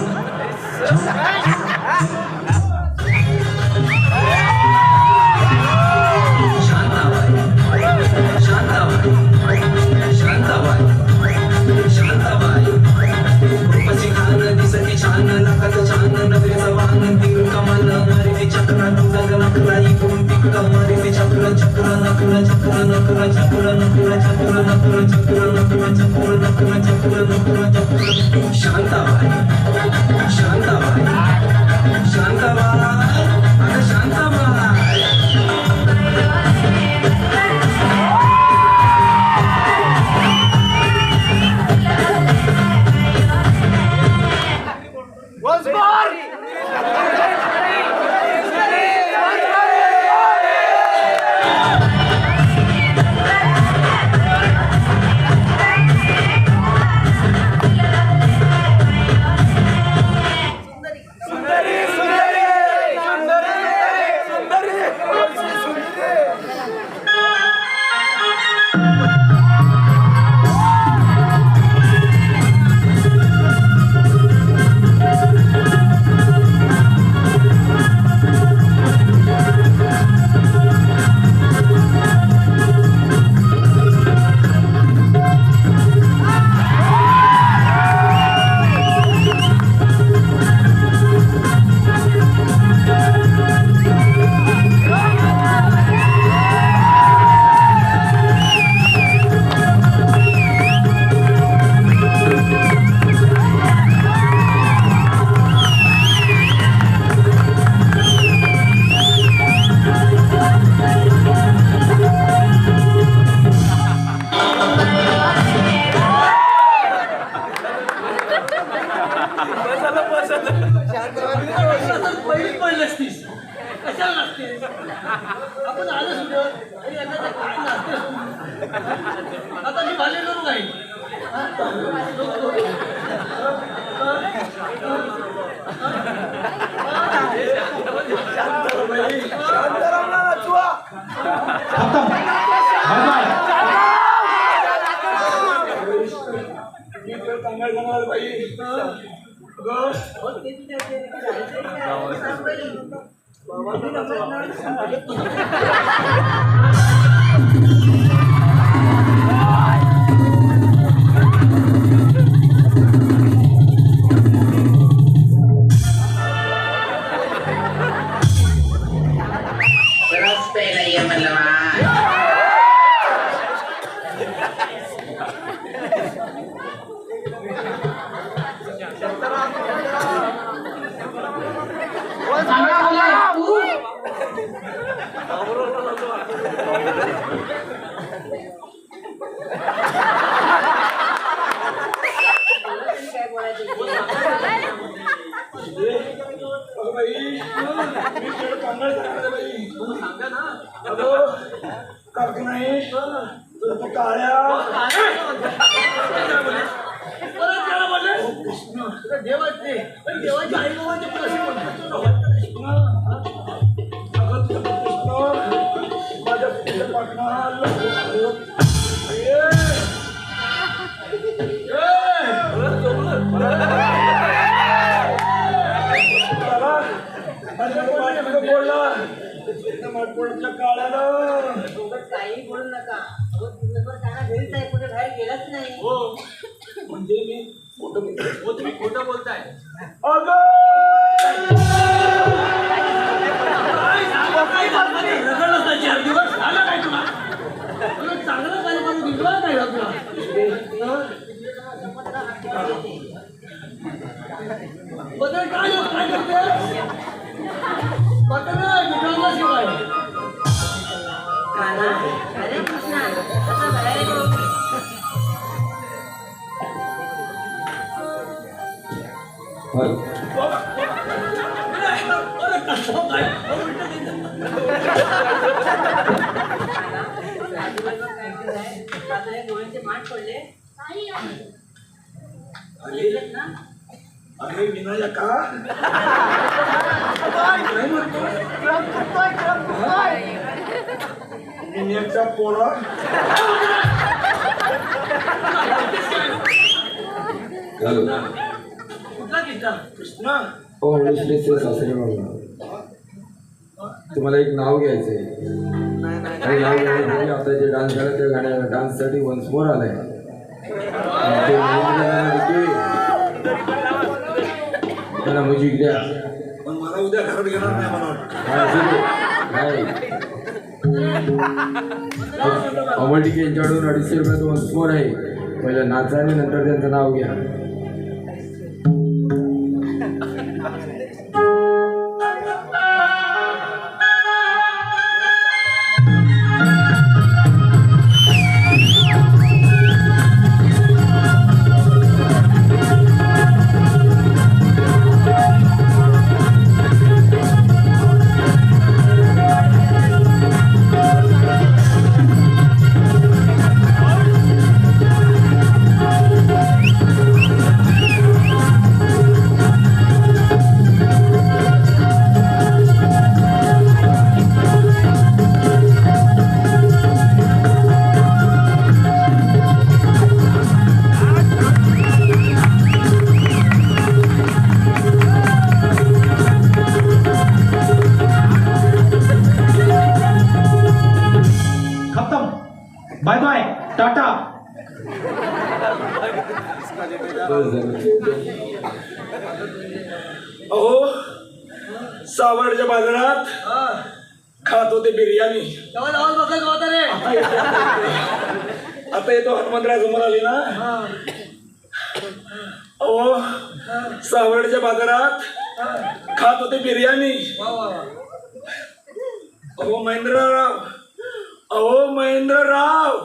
पहिली पडली असतीस कशाला नसतेस आपण आलं सुद्धा आणि आता काय नसते आता मी भाले करू काही देवाचे देवाची आई बाबाचे काही बोलू नका घरीच आहे कुठे बाहेर गेलाच नाही म्हणजे मी तुम्ही खोटं बोलताय चार दिवस झालं काय तुला तुला चांगलं काय करून दिलं नाही तुला बदल काय काय करते बदल मिठाला शिवाय अरे कृष्णा आता बाहेर येतो डोळ्यांचे माठ पडले अरे विनायका विनायकचा पोरा हॅलो कुठला किस्सा कृष्णा हो हळूश्रीचे सासरे बाबा, तुम्हाला एक नाव घ्यायचंय आणि नाव घेण्यासाठी आता जे डान्स झाला त्या गाण्या डान्ससाठी वन्स मोर आलाय. ते त्यांना म्युझिक द्या. पण मला उद्या घरात घेणार नाही मला वाटतं. नाही अमोल टिके यांच्याकडून 250 रुपयात वन्स मोर आहे. पहिलं नाचा आणि नंतर त्यांचं नाव घ्या. Bye bye tata. अहो सावर्डच्या बाजारात खात होते बिर्याणी. तेव्हा जाऊन बघत होता रे. आता येतो हनुमंतराय समोर आली ना. अहो सावर्डच्या बाजारात खात होते बिर्याणी. अहो महेंद्रराव, अहो महेंद्रराव,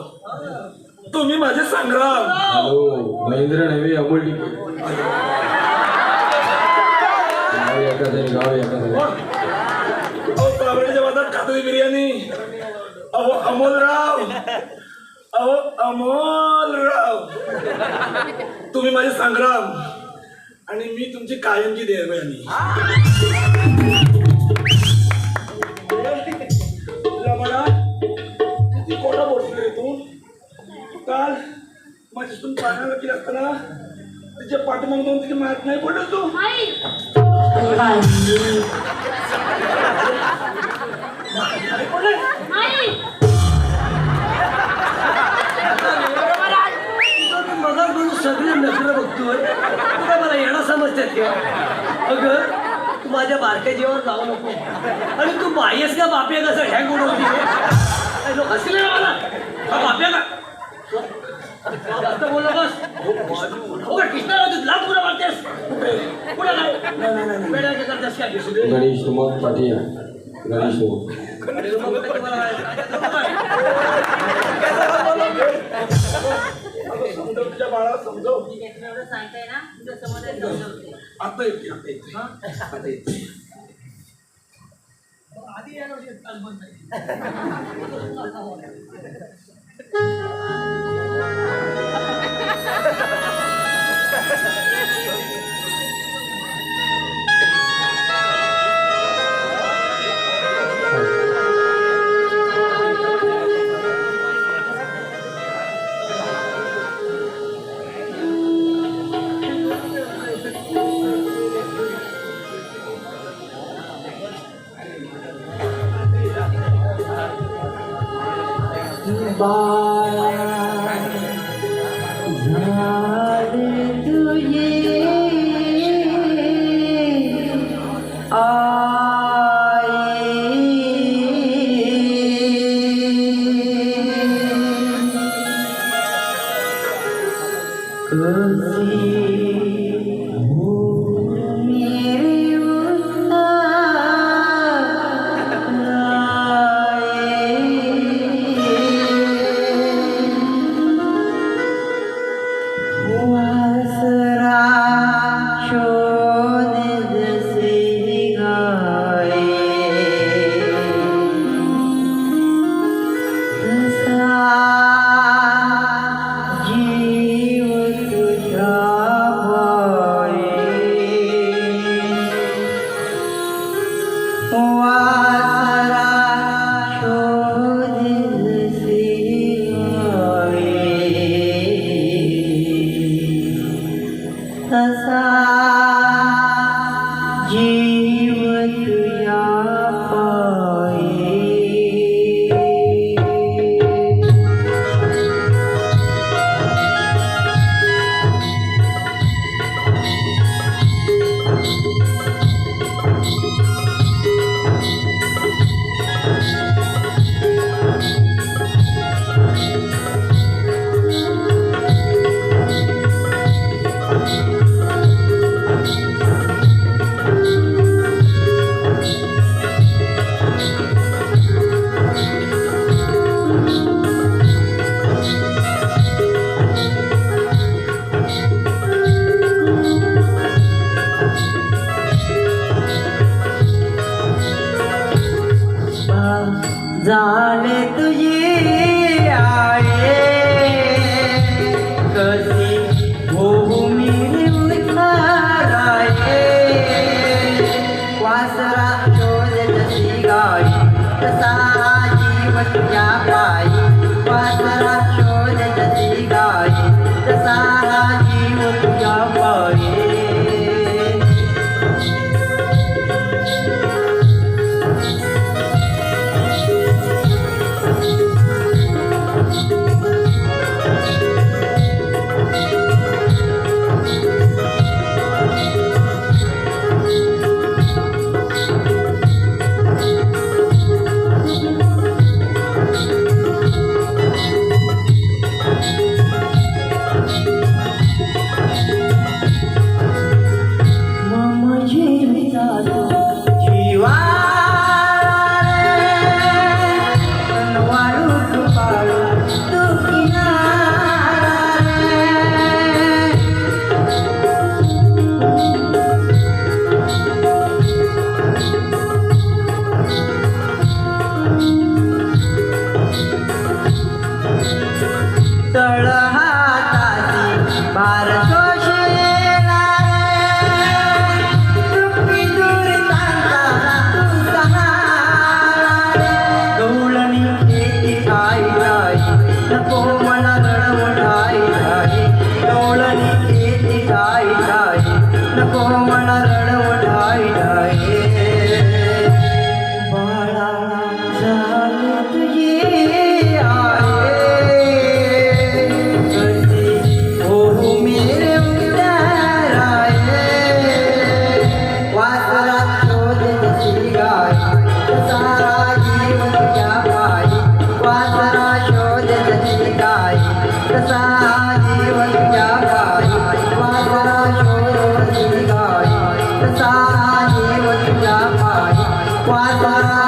तुम्ही माझे संग्राम. हॅलो महेंद्र नव्हे अमोल टिके. गाव एखादं. अहो सावर्डच्या बाजारात खात होते बिर्याणी. अहो अमोलराव, अहो अमोलराव, तुम्ही माझे संग्राम आणि मी तुमची कायमची देवयानी. किती खोटा बोलतो रे तू. काल माझी सून पाण्याला केली असताना तिच्या पाठीमाग जाऊन तिची माहित नाही पडलं तू. आई आई मगर म्हणून सगळे नखरं बघतोय. तुला मला येणं समजतात का? अगं तू माझ्या बारक्या जीवावर जाऊ नको. आणि तू बाह्यस का बाप्या कसं हँग उडवते लोक हसले ना मला. हा बाप्या का जास्त बोल बस. कृष्णाला तू लाभ पुरा मारतेस. पुढे नाही वेळा करतेस का? गणेश मग पाठी या. गणेश समजव तुझ्या बाळा, समजव. सांगताय ना तुझं समाधान आता येते, आता येते, आता येते. आधी या नव्हती तालबंद हो तुझ्या पायी वासरा शोधत ती गाई तसा हा जीव तुझ्या पायी तळ हाताची भार शोषेला दुःखी दुरितांचा तू सहारा गवळणी येते आई आई नको मला रडवणाई आई गवळणी येते आई आई नको मला रडवणाई आई बाळा झाले तुझे आहे मेरे उताराए वासरात शोधत ती गाई सारा जीव तुझ्या पायी वासरा शोधत ती गाई सारा जीव तुझ्या पायी वासरा शोधत ती गाई सारा जीव तुझ्या पायी वासरा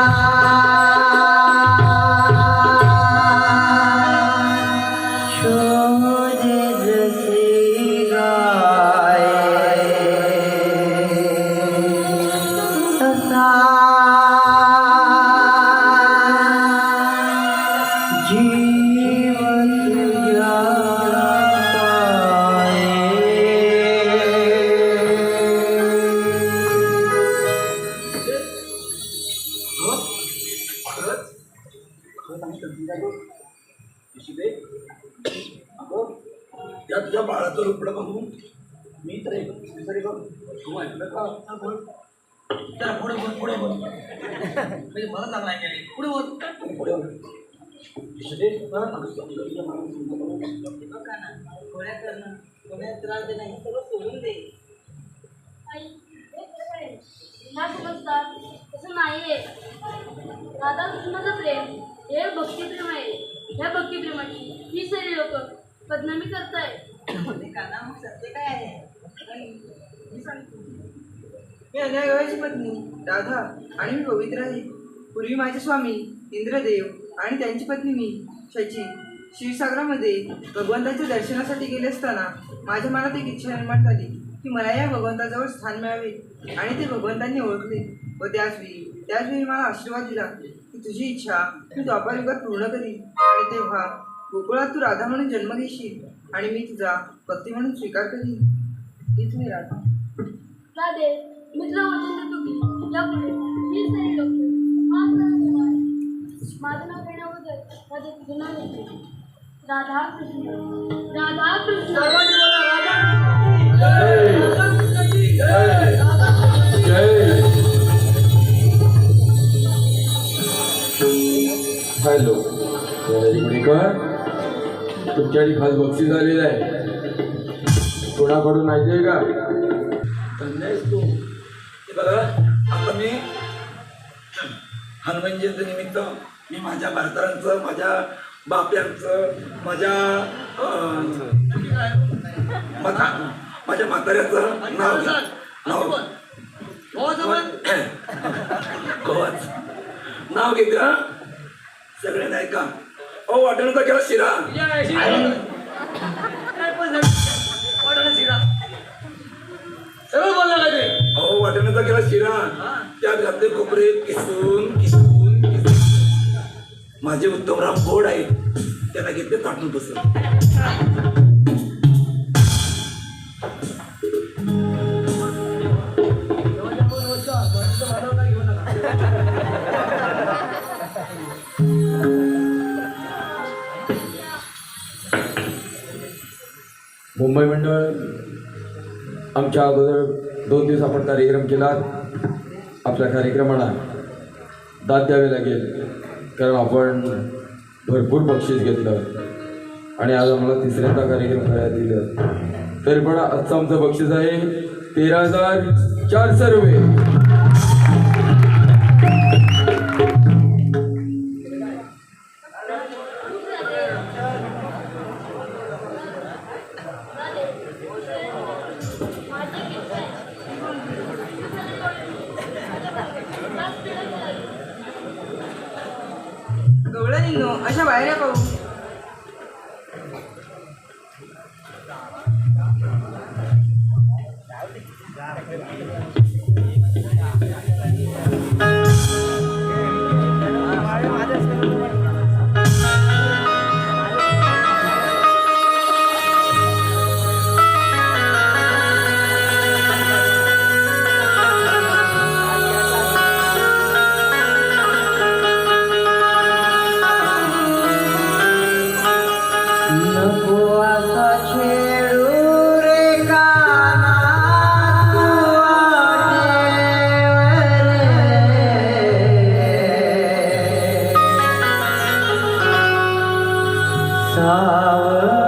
त्या तुझ्या बाळाचं रुपडं बघून मी तर तू ऐकलं का जरा पुढे बोल म्हणजे मला चांगला ऐकायला पुढे बोल पुढे बघा ना कोण्या करणं कोण्या त्रास देणं हे सगळं सोडून दे आई ह्या समजतात तसं नाहीये राधा कृष्णाचं प्रेम हे भक्तिप्रेम आहे ह्या भक्तिप्रेमाची ही सारी लोक बदनामी करतायत काना मग सत्य काय आहे मी सांगतो मी अनायगावाची पत्नी राधा आणि मी पवित्र आहे पूर्वी माझे स्वामी इंद्रदेव आणि त्यांची पत्नी मी शची क्षीरसागरामध्ये भगवंताच्या दर्शनासाठी गेले असताना माझ्या मनात एक इच्छा निर्माण झाली की मला या भगवंताजवळ स्थान मिळावे आणि ते भगवंतांनी ओळखले व त्याचवेळी मला आशीर्वाद दिला की तुझी इच्छा मी द्वापारयुगात पूर्ण करीन आणि तेव्हा गोकुळात तू राधा म्हणून जन्म घेशील आणि मी तुझा भक्ती म्हणून स्वीकार करीन हीच मी राधा राधे मी तुला वचन देतो की यापुढे ही सारी लोक माझं नाव घेण्याबद्दल राधे तुझं नाव घेते राधा कृष्ण राधा कृष्ण हॅलो गुडेकर तुमच्यासाठी खास बक्षीस आलेलं आहे कोणाकडून ऐकले का धन्यच तू हे बघा आता मी हनुमान जयंती निमित्त मी माझ्या भारतांचं माझ्या बाप्यांचं माझ्या म्हाताऱ्याचं नाव घेते हा सगळे नाही का ओ वाटणचा केला शिरा सगळं बोलला का ते अहो वाटण्याचा केला शिरा त्यात घातले कोपरे किसून किसून किसून माझे उत्तमराव गोड आहे त्याला घेतले ताटून बसून मुंबई मंडळ आमच्या अगोदर 2 दिवस आपण कार्यक्रम केला. आपल्या कार्यक्रमाला दाद द्यावी लागेल कारण आपण भरपूर बक्षीस घेतलं आणि आज आम्हाला तिसऱ्यांदा कार्यक्रम करायला दिलं. तरी पण आजचं आमचं बक्षीस आहे 13,400 रुपये. गवळणींनो अशा बाहेर या पाहू. नको असा छेडू रे काना तू वाटेवर. सावर